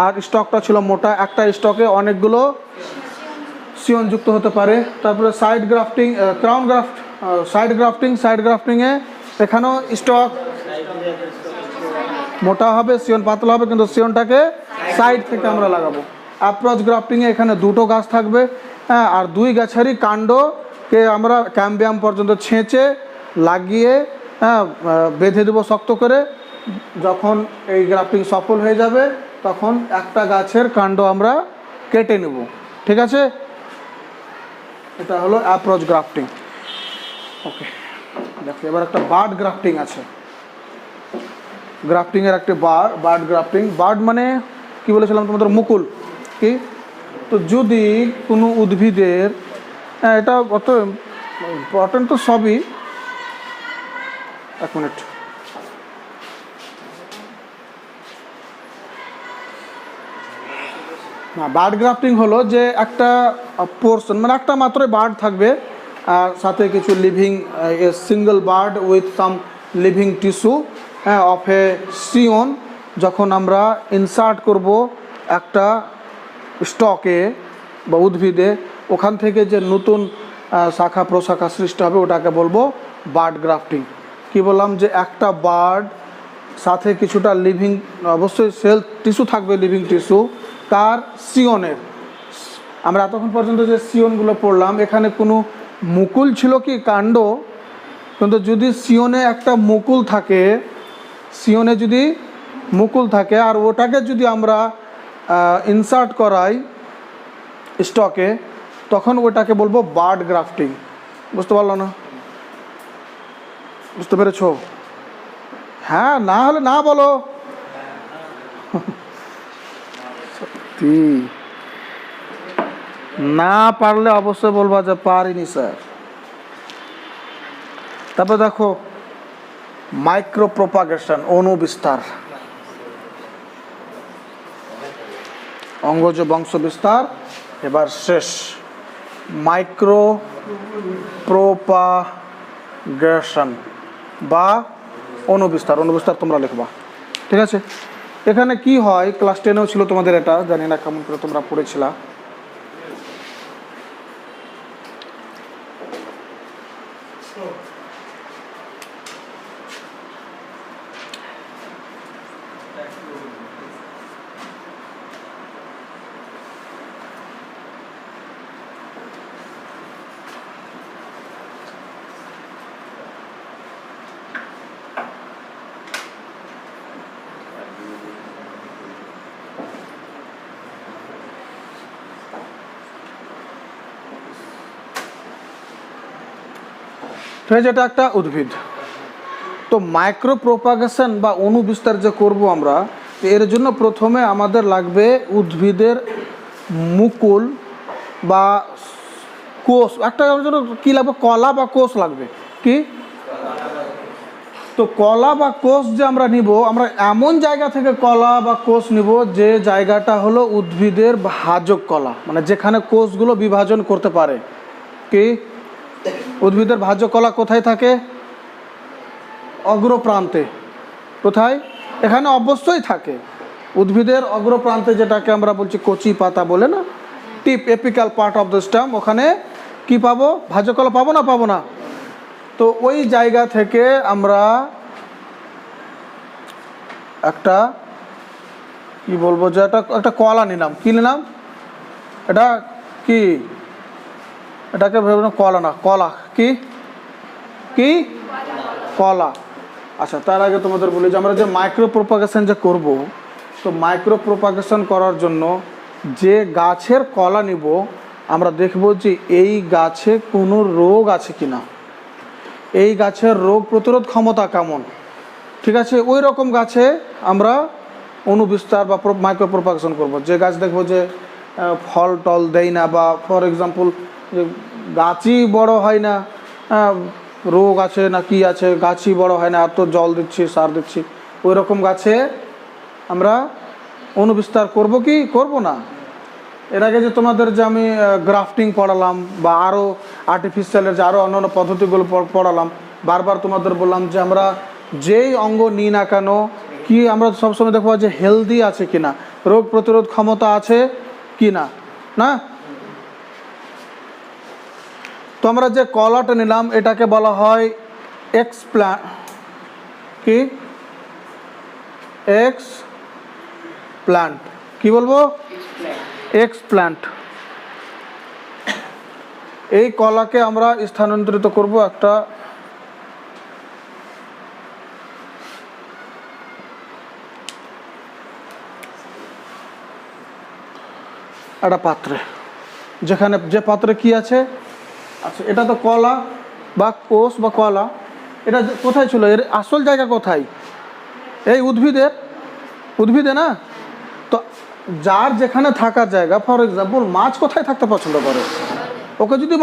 আর স্টকটা ছিল মোটা, একটা স্টকে অনেকগুলো সিয়ন যুক্ত হতে পারে। তারপরে সাইড গ্রাফটিংয়ে এখানেও স্টক মোটা হবে, সিয়ন পাতলা হবে, কিন্তু সিয়নটাকে সাইড থেকে আমরা লাগাবো। অ্যাপ্রোচ গ্রাফটিংয়ে এখানে দুটো গাছ থাকবে, হ্যাঁ, আর দুই গাছেরই কাণ্ডকে আমরা ক্যাম্বিয়াম পর্যন্ত ছেঁচে লাগিয়ে, হ্যাঁ, বেঁধে দেবো শক্ত করে। যখন এই গ্রাফটিং সফল হয়ে যাবে তখন একটা গাছের কাণ্ড আমরা কেটে নেব, ঠিক আছে? এটা হলো অ্যাপ্রোচ গ্রাফটিং। ওকে, দেখো এবার একটা বার্ড গ্রাফটিং আছে। গ্রাফটিংয়ের একটা বার্ড গ্রাফটিং। বার্ড মানে কি বলেছিলাম তোমাদের? মুকুল। কি? তো যদি কোনো উদ্ভিদের, হ্যাঁ, এটা অত ইম্পর্টেন্ট তো সবই। এক মিনিট, না, বার্ড গ্রাফটিং হলো যে একটা পোর্শন, মানে একটা মাত্রই বার্ড থাকবে আর সাথে কিছু living, single bud with some living tissue of a scion, যখন আমরা ইনসার্ট করব একটা স্টকে বা উদ্ভিদে, ওখান থেকে যে নতুন শাখা প্রশাখা সৃষ্টি হবে ওটাকে বলবো বার্ড গ্রাফটিং। কি বললাম? যে একটা বার্ড সাথে কিছুটা লিভিং, অবশ্যই সেল টিস্যু থাকবে, লিভিং টিস্যু, তার সিয়নের। আমরা এতক্ষণ পর্যন্ত যে সিয়নগুলো পড়লাম, এখানে কোনো মুকুল ছিল কি কাণ্ড? কিন্তু যদি সিয়নে একটা মুকুল থাকে, সিয়নে যদি মুকুল থাকে আর ওটাকে যদি আমরা ইনসার্ট করাই স্টকে, তখন ওটাকে বলবো বার্ড গ্রাফটিং। বুঝতে পারলো না? বুঝতে পেরেছো? হ্যাঁ, না হলে না বলো। সত্যি না পারলে অবশ্যই বলবা যে পারিনি স্যার। তারপর দেখো মাইক্রো প্রোপাগেশন, অনুবিস্তার, অঙ্গজ বংশ বিস্তার। এবার শেষ, মাইক্রো প্রোপাগেশন বা অনুবিস্তার। অনুবিস্তার তোমরা লিখবা, ঠিক আছে? এখানে কি হয়, ক্লাস 10-এও ছিল তোমাদের, এটা জানি না কেমন করে তোমরা পড়েছিলা। যেটা একটা উদ্ভিদ, তো মাইক্রো প্রোপাগেশন বা অনুবিস্তার যে করব আমরা, এর জন্য প্রথমে আমাদের লাগবে উদ্ভিদের মুকুল বা কোষ। একটা জন্য কী লাগবে? কলা বা কোষ লাগবে। কি? তো কলা বা কোষ যে আমরা নিব, আমরা এমন জায়গা থেকে কলা বা কোষ নিব যে জায়গাটা হলো উদ্ভিদের ভাজক কলা, মানে যেখানে কোষগুলো বিভাজন করতে পারে। কি? উদ্ভিদের ভাজ্য কলা কোথায় থাকে? অগ্রপ্রান্তে। কোথায়? এখানে অবশ্যই থাকে, উদ্ভিদের অগ্রপ্রান্তে যেটাকে আমরা বলছি কচি পাতা বলে না, tip, apical part of the stem, ওখানে কি পাবো? ভাজ্যকলা পাবো না? পাবো না? তো ওই জায়গা থেকে আমরা একটা কি বলবো, যে একটা কলা নিলাম। কি নিলাম? এটা কি? এটাকে ভেবে কলা না, কলা। কি কি কলা। আচ্ছা, তার আগে তোমাদের বলি যে আমরা যে মাইক্রো প্রোপাগেশন যে করব, তো মাইক্রো প্রোপাগেশন করার জন্য যে গাছের কলা নিব, আমরা দেখব যে এই গাছে কোনো রোগ আছে কিনা, এই গাছের রোগ প্রতিরোধ ক্ষমতা কেমন। ঠিক আছে, ওই রকম গাছে আমরা অনুবিস্তার বা মাইক্রো প্রোপাগেশন করব। যে গাছ দেখবো যে ফল টল দেয় না, বা ফর এক্সাম্পল যে গাছই বড় হয় না, রোগ আছে না কি আছে, গাছই বড় হয় না, এত জল দিচ্ছি, সার দিচ্ছি, ওই রকম গাছে আমরা অনুবিস্তার করব কি করব না। এর আগে যে তোমাদের যে আমি গ্রাফটিং পড়ালাম বা আরও আর্টিফিশিয়ালের যে আরও অন্যান্য পদ্ধতিগুলো পড়ালাম, বারবার তোমাদের বললাম যে আমরা যেই অঙ্গ নিই না কেন, কি আমরা সবসময় দেখবো যে হেলদি আছে কিনা, রোগ প্রতিরোধ ক্ষমতা আছে কি না। না, তো আমরা যে কলাটা নিলাম এটাকে বলা হয় এক্সপ্ল্যান্ট। কি? এক্সপ্ল্যান্ট। কি বলবো? এক্সপ্ল্যান্ট। এই কলাকে আমরা স্থানান্তরিত করব একটা পাত্রে, যেখানে যে পাত্রে কি আছে। আচ্ছা, এটা তো কলা বা কোষ বা কলা, এটা কোথায় ছিল? এর আসল জায়গা কোথায়? এই উদ্ভিদে না। তো যার যেখানে থাকার জায়গা, ফর এক্সাম্পল মাছ কোথায় থাকতে পছন্দ করে? ওকে যদি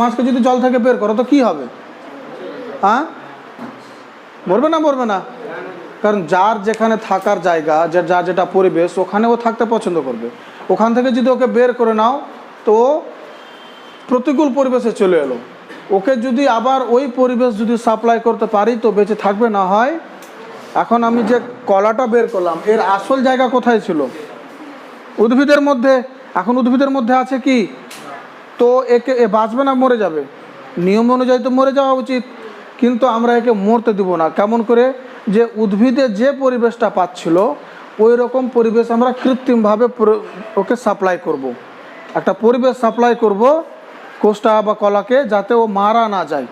মাছকে যদি জল থেকে বের করো তো কি হবে? হ্যাঁ, মরবে না? মরবে না? কারণ যার যেখানে থাকার জায়গা, যার যেটা পরিবেশ, ওখানে ও থাকতে পছন্দ করবে। ওখান থেকে যদি ওকে বের করে নাও তো প্রতিকূল পরিবেশে চলে এলো, ওকে যদি আবার ওই পরিবেশ যদি সাপ্লাই করতে পারি তো বেঁচে থাকবে, না হয়। এখন আমি যে কলাটা বের করলাম এর আসল জায়গা কোথায় ছিল? উদ্ভিদের মধ্যে। এখন উদ্ভিদের মধ্যে আছে কি? তো এ বাঁচবে না মরে যাবে? নিয়ম অনুযায়ী তো মরে যাওয়া উচিত, কিন্তু আমরা একে মরতে দিব না। কেমন করে? যে উদ্ভিদে যে পরিবেশটা পাচ্ছিল ওই রকম পরিবেশ আমরা কৃত্রিমভাবে ওকে সাপ্লাই করব। একটা পরিবেশ সাপ্লাই করব কোষটা বা কলাকে, যাতে ও মারা না যায়।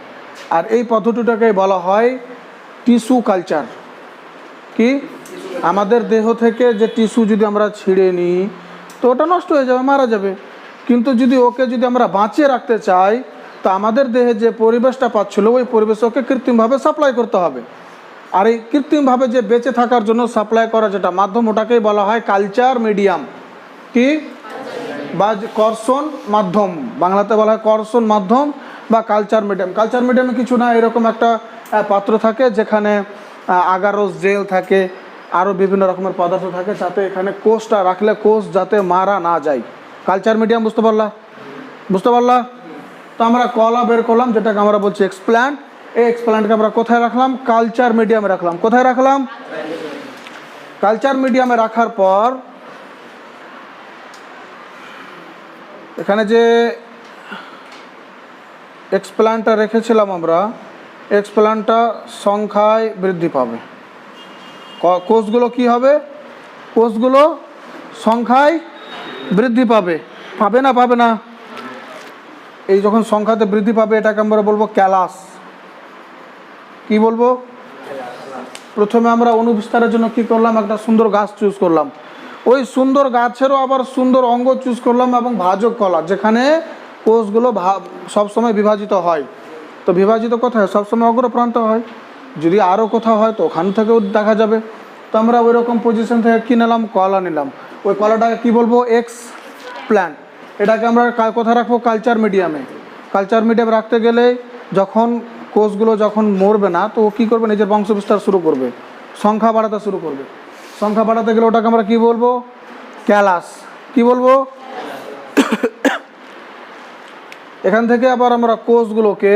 আর এই পদ্ধতিটাকে বলা হয় টিস্যু কালচার। কি? আমাদের দেহ থেকে যে টিস্যু যদি আমরা ছিঁড়ে নিই তো ওটা নষ্ট হয়ে যাবে, মারা যাবে। কিন্তু যদি ওকে যদি আমরা বাঁচিয়ে রাখতে চাই তো আমাদের দেহে যে পরিবেশটা পাচ্ছিল ওই পরিবেশ ওকে কৃত্রিমভাবে সাপ্লাই করতে হবে। আর এই কৃত্রিমভাবে যে বেঁচে থাকার জন্য সাপ্লাই করা যেটা মাধ্যম, ওটাকেই বলা হয় কালচার মিডিয়াম। কি? বা কর্ষণ মাধ্যম, বাংলাতে বলা হয় কর্ষণ মাধ্যম বা কালচার মিডিয়াম। কালচার মিডিয়ামে কিছু না, এরকম একটা পাত্র থাকে যেখানে আগারোস জেল থাকে, আরও বিভিন্ন রকমের পদার্থ থাকে, যাতে এখানে কোষটা রাখলে কোষ যাতে মারা না যায়। কালচার মিডিয়াম বুঝতে পারলা? তো আমরা কলা বের করলাম, যেটাকে আমরা বলছি এক্সপ্ল্যান্ট। এই এক্সপ্ল্যান্টকে আমরা কোথায় রাখলাম? কালচার মিডিয়ামে রাখলাম। কোথায় রাখলাম? কালচার মিডিয়ামে রাখার পর এখানে যে এক্সপ্ল্যান্টটা রেখেছিলাম আমরা, এক্সপ্ল্যান্টটা সংখ্যায় বৃদ্ধি পাবে। কোষগুলো কি হবে? কোষগুলো সংখ্যায় বৃদ্ধি পাবে। পাবে না? এই যখন সংখ্যাতে বৃদ্ধি পাবে এটাকে আমরা বলবো ক্যালাস। কি বলবো? প্রথমে আমরা অনুবিস্তারের জন্য কি করলাম? একটা সুন্দর গাছ চুজ করলাম। ওই সুন্দর গাছেরও আবার সুন্দর অঙ্গ চুজ করলাম, এবং ভাজক কলা, যেখানে কোষগুলো সবসময় বিভাজিত হয়। তো বিভাজিত কোথায়? সবসময় অগ্রপ্রান্ত হয়। যদি আরও কোথাও হয় তো ওখান থেকেও দেখা যাবে। তো আমরা ওই রকম পজিশন থেকে কী নিলাম? কলা নিলাম। ওই কলাটাকে কি বলবো? এক্সপ্ল্যান্ট। এটাকে আমরা কোথায় রাখবো? কালচার মিডিয়ামে। কালচার মিডিয়ামে রাখতে গেলে যখন কোষগুলো যখন মরবে না তো ও কী করবে? নিজের বংশ বিস্তার শুরু করবে, সংখ্যা বাড়াতে শুরু করবে। সংখ্যা বাড়াতে গেলে ওটাকে আমরা কী বলবো? ক্যালাস। কি বলবো? এখান থেকে আবার আমরা কোষগুলোকে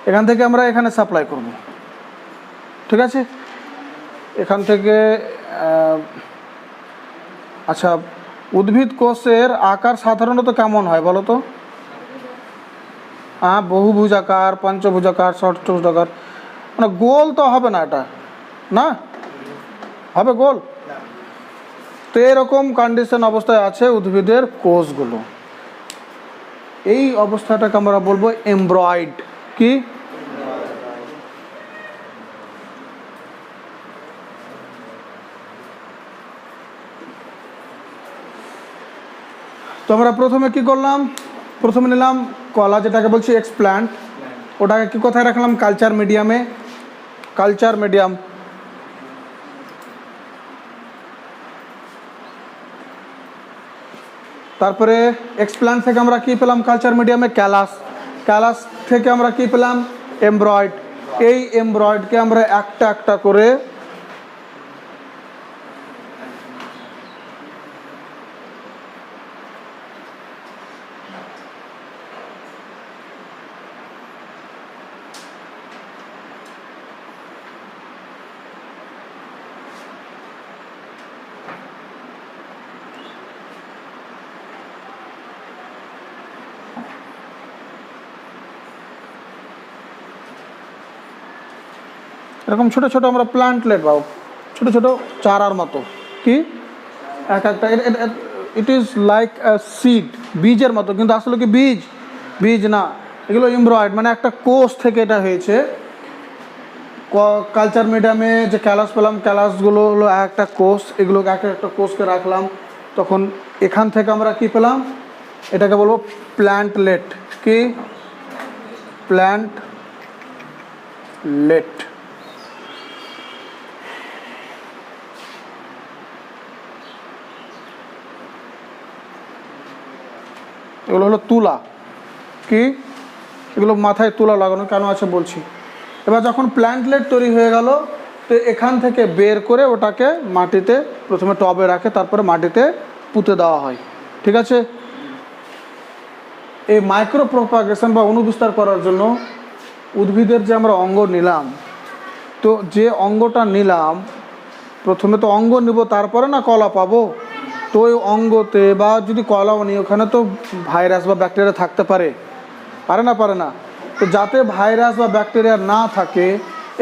এখান থেকে আমরা এখানে সাপ্লাই করব, ঠিক আছে? এখান থেকে আচ্ছা, উদ্ভিদ কোষের আকার সাধারণত কেমন হয় বলো তো? হ্যাঁ, বহুভুজাকার, পঞ্চভুজাকার, ষষ্ঠভুজাকার, মানে গোল তো হবে না, এটা না হবে গোল? তো এরকম কন্ডিশন অবস্থায় আছে উদ্ভিদের কোষগুলো। এই অবস্থাটাকে আমরা বলবো এমব্রয়েড। কি? তো আমরা প্রথমে কি করলাম? প্রথমে নিলাম কলা, যেটাকে বলছি এক্সপ্ল্যান্ট, ওটাকে কি কোথায় রাখলাম? কালচার মিডিয়ামে। Culture medium. তারপরে এক্সপ্ল্যান্ট থেকে আমরা কি পেলাম? কালচার মিডিয়ামে ক্যালাস। ক্যালাস থেকে আমরা কি পেলাম? এমব্রয়েড। এই এমব্রয়েডকে আমরা একটা একটা করে এরকম ছোট ছোট আমরা প্ল্যান্টলেট পাবো, ছোট ছোট চারার মতো। কি এক একটা, ইট ইজ লাইক সিড, বীজের মতো, কিন্তু আসলে কি বীজ? বীজ না, এগুলো এমব্রয়েড, মানে একটা কোষ থেকে এটা হয়েছে। কালচার মিডিয়ামে যে ক্যালাস পেলাম, ক্যালাসগুলো হলো একটা কোষ, এগুলোকে এক একটা কোষকে রাখলাম, তখন এখান থেকে আমরা কি পেলাম? এটাকে বলবো প্ল্যান্টলেট। কি? প্ল্যান্টলেট। এগুলো হলো তুলা। কি? এগুলো মাথায় তুলা লাগানো কেন আছে বলছি। এবার যখন প্ল্যান্টলেট তৈরি হয়ে গেল, তো এখান থেকে বের করে ওটাকে মাটিতে প্রথমে টবে রাখে, তারপরে মাটিতে পুঁতে দেওয়া হয়, ঠিক আছে? এই মাইক্রো প্রপাগেশন বা অনুবিস্তার করার জন্য উদ্ভিদের যে আমরা অঙ্গ নিলাম, তো যে অঙ্গটা নিলাম, প্রথমে তো অঙ্গ নিব, তারপরে না কলা পাবো। তো ওই অঙ্গতে বা যদি কলাও নিই, ওখানে তো ভাইরাস বা ব্যাকটেরিয়া থাকতে পারে, পারে না? পারে না। তো যাতে ভাইরাস বা ব্যাকটেরিয়া না থাকে,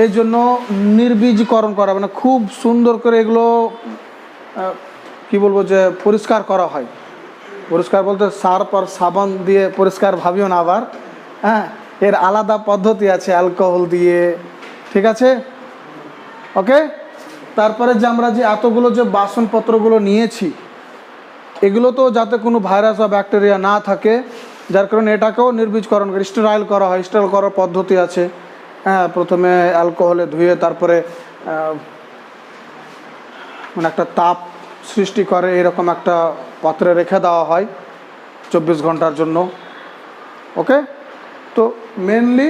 এই জন্য নির্বীজকরণ করা, মানে খুব সুন্দর করে এগুলো কি বলবো যে পরিষ্কার করা হয়। পরিষ্কার বলতে সার্ফ আর সাবান দিয়ে পরিষ্কার ভাবিও না আবার, হ্যাঁ, এর আলাদা পদ্ধতি আছে, অ্যালকোহল দিয়ে, ঠিক আছে? ওকে। তারপরে যে আমরা যে এতগুলো যে বাসনপত্রগুলো নিয়েছি, এগুলো তো যাতে কোনো ভাইরাস বা ব্যাকটেরিয়া না থাকে, যার কারণে এটাকেও নির্বীজকরণ করে স্টেরাইল করা হয়। স্টেরাইল করার পদ্ধতি আছে, হ্যাঁ, প্রথমে অ্যালকোহলে ধুয়ে তারপরে মানে একটা তাপ সৃষ্টি করে, এরকম একটা পাত্রে রেখে দেওয়া হয় 24 ঘন্টার জন্য। ওকে। তো মেনলি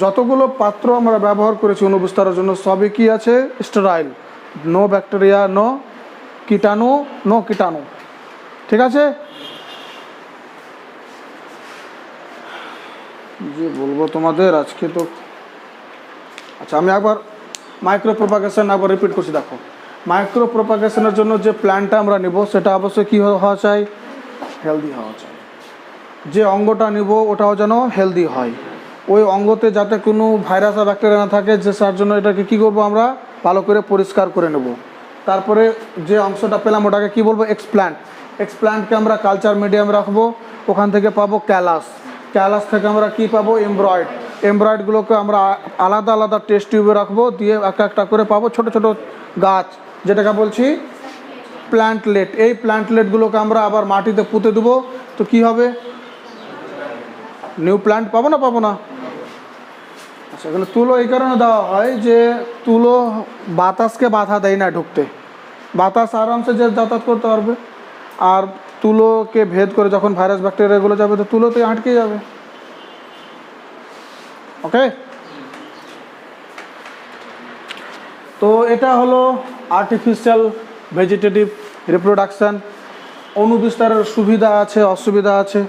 যতগুলো পাত্র আমরা ব্যবহার করেছি অনুবিস্তারের জন্য, সবই কি আছে? স্টেরাইল, নো ব্যাকটেরিয়া, নো কীটাণু, ঠিক আছে? যে বলবো তোমাদের আজকে তো, আচ্ছা আমি একবার মাইক্রো প্রপাগেশন একবার রিপিট করছি। দেখো, মাইক্রো প্রপাগেশনের জন্য যে প্ল্যানটা আমরা নেব, সেটা অবশ্যই কী হওয়া চাই? হেলদি হওয়া চাই। যে অঙ্গটা নিব ওটাও যেন হেলদি হয়, ওই অঙ্গতে যাতে কোনো ভাইরাস বা ব্যাকটেরিয়া না থাকে, যে তার জন্য এটাকে কী করবো? আমরা ভালো করে পরিষ্কার করে নেব। তারপরে যে অংশটা পেলাম ওটাকে কি বলবো? এক্সপ্ল্যান্ট। এক্সপ্ল্যান্টকে আমরা কালচার মিডিয়ামে রাখবো, ওখান থেকে পাবো ক্যালাস। ক্যালাস থেকে আমরা কি পাবো? এমব্রয়েড। এমব্রয়েডগুলোকে আমরা আলাদা আলাদা টেস্ট টিউবে রাখবো, দিয়ে একটা একটা করে পাবো ছোট ছোট গাছ, যেটাকে বলছি প্ল্যান্টলেট। এই প্ল্যান্টলেটগুলোকে আমরা আবার মাটিতে পুঁতে দেবো, তো কি হবে? নিউ প্ল্যান্ট পাবো না? পাবো না? আচ্ছা, এখানে তুলো এই কারণে দেওয়া হয় যে তুলো বাতাসকে বাধা দেয় না ঢুকতে, বাতাস আরামসে যে যাতায়াত করতে পারবে। আর তুলোকে ভেদ করে যখন ভাইরাস ব্যাকটেরিয়াগুলো যাবে, তো তুলোতেই আটকে যাবে। ওকে। তো এটা হলো আর্টিফিশিয়াল ভেজিটেটিভ রিপ্রোডাকশান। অনুবিস্তারের সুবিধা আছে, অসুবিধা আছে।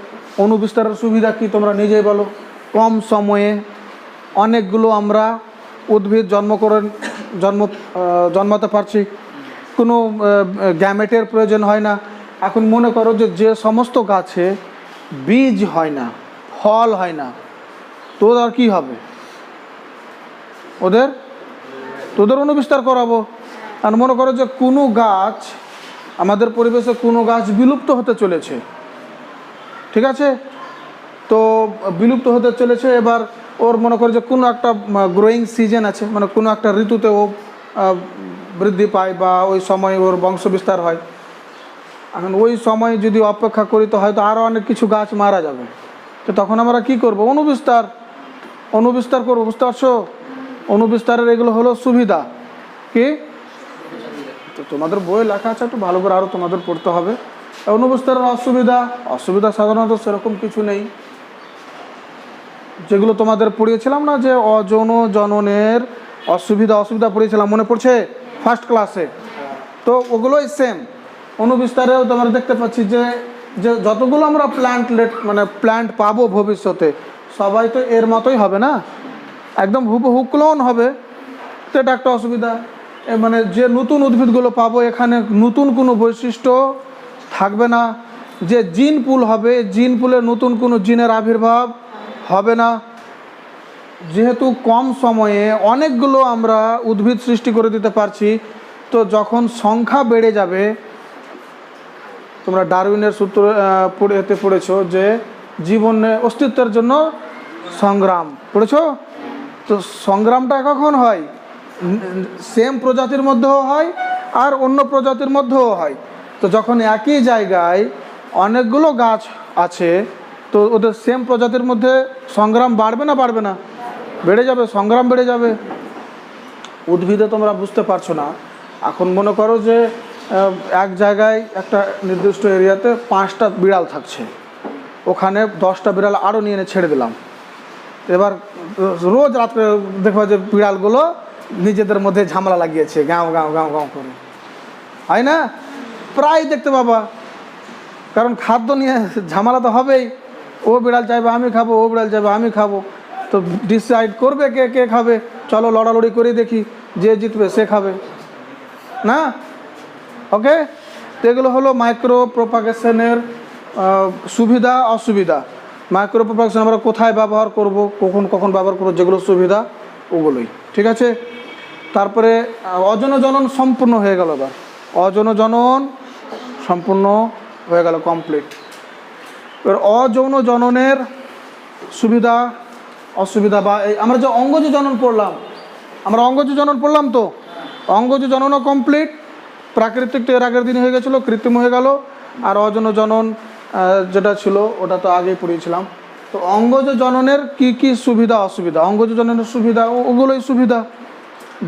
অনুবিস্তারের সুবিধা কি তোমরা নিজেই বলো? কম সময়ে অনেকগুলো আমরা উদ্ভিদ জন্মাতে পারছি, কোনো গ্যামেটের প্রয়োজন হয় না। এখন মনে করো যে সমস্ত গাছে বীজ হয় না, ফল হয় না, তো আর কি হবে? তোদের অনুবিস্তার করাবো। আর মনে করো যে কোনো গাছ, আমাদের পরিবেশে কোনো গাছ বিলুপ্ত হতে চলেছে, ঠিক আছে? তো বিলুপ্ত হতে চলেছে, এবার ওর মনে করো যে কোনো একটা গ্রোয়িং সিজন আছে, মানে কোনো একটা ঋতুতে ও বৃদ্ধি পায় বা ওই সময় ওর বংশ বিস্তার হয়। এখন ওই সময় যদি অপেক্ষা করি তো হয়তো আরও অনেক কিছু গাছ মারা যাবে। তো তখন আমরা কি করব? অনুবিস্তার করবো, বুঝতে পারছো? অনুবিস্তারের এগুলো হলো সুবিধা। কি তো তোমাদের বইয়ে লেখা আছে, একটু ভালো করে আরও তোমাদের পড়তে হবে। অনুবিস্তারের অসুবিধা সাধারণত সেরকম কিছু নেই। যেগুলো তোমাদের পড়িয়েছিলাম না, যে অযৌন জননের অসুবিধা পড়িয়েছিলাম, মনে পড়ছে ফার্স্ট ক্লাসে? তো ওগুলোই সেম। অনুবিস্তারেও তোমরা দেখতে পাচ্ছি যে যতগুলো আমরা প্ল্যান্ট পাবো ভবিষ্যতে, সবাই তো এর মতোই হবে না, একদম হুবহু ক্লোন হবে। তো এটা একটা অসুবিধা। মানে যে নতুন উদ্ভিদগুলো পাবো, এখানে নতুন কোনো বৈশিষ্ট্য থাকবে না। যে জিন পুল হবে, জিন পুলে নতুন কোনো জিনের আবির্ভাব হবে না। যেহেতু কম সময়ে অনেকগুলো আমরা উদ্ভিদ সৃষ্টি করে দিতে পারছি, তো যখন সংখ্যা বেড়ে যাবে, তোমরা ডারউইনের সূত্র পড়েছো যে জীবনে অস্তিত্বের জন্য সংগ্রাম পড়েছো? তো সংগ্রামটা কখন হয়? সেম প্রজাতির মধ্যেও হয় আর অন্য প্রজাতির মধ্যেও হয়। তো যখন একই জায়গায় অনেকগুলো গাছ আছে, তো ওদের সেম প্রজাতির মধ্যে সংগ্রাম বাড়বে না? বেড়ে যাবে, সংগ্রাম বেড়ে যাবে। উদ্ভিদে তোমরা বুঝতে পারছো না। এখন মনে করো যে এক জায়গায় একটা নির্দিষ্ট এরিয়াতে 5টা বিড়াল থাকছে, ওখানে 10টা বিড়াল আরও নিয়ে এনে ছেড়ে দিলাম। এবার রোজ রাত্রে দেখবা যে বিড়ালগুলো নিজেদের মধ্যে ঝামেলা লাগিয়েছে, গাঁও গাঁও গাঁও গাঁও করে, হয় না? প্রায় দেখতে পাবা, কারণ খাদ্য নিয়ে ঝামেলা তো হবেই। ও বিড়াল চাইবে আমি খাবো, ও বিড়াল চাইবে আমি খাবো। তো ডিসাইড করবে কে খাবে, চলো লড়ালড়ি করে দেখি, যে জিতবে সে খাবে না। ওকে, তো এগুলো হলো মাইক্রো প্রোপাগেশনের সুবিধা অসুবিধা। মাইক্রো প্রোপাগেশন আমরা কোথায় ব্যবহার করব, কখন ব্যবহার করবো, যেগুলো সুবিধা ওগুলোই, ঠিক আছে? তারপরে অযৌন জনন সম্পূর্ণ হয়ে গেল। এবার অযৌন জনন সম্পূর্ণ হয়ে গেল, কমপ্লিট। এবার অযৌন জননের সুবিধা অসুবিধা, বা এই আমরা যে অঙ্গজ জনন পড়লাম, তো অঙ্গজ জননও কমপ্লিট। প্রাকৃতিক তো এর আগের দিন হয়ে গেছিলো, কৃত্রিম হয়ে গেল। আর অযৌন জনন যেটা ছিল ওটা তো আগেই পড়িয়েছিলাম। তো অঙ্গজ জননের কি সুবিধা অসুবিধা, অঙ্গজ জননের সুবিধা ওগুলোই সুবিধা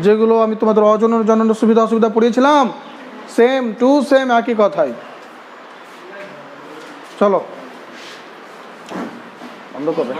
যেগুলো আমি তোমাদের অযৌন জননের সুবিধা অসুবিধা পড়িয়েছিলাম, সেম টু সেম একই কথাই। চলো বন্ধ করবে।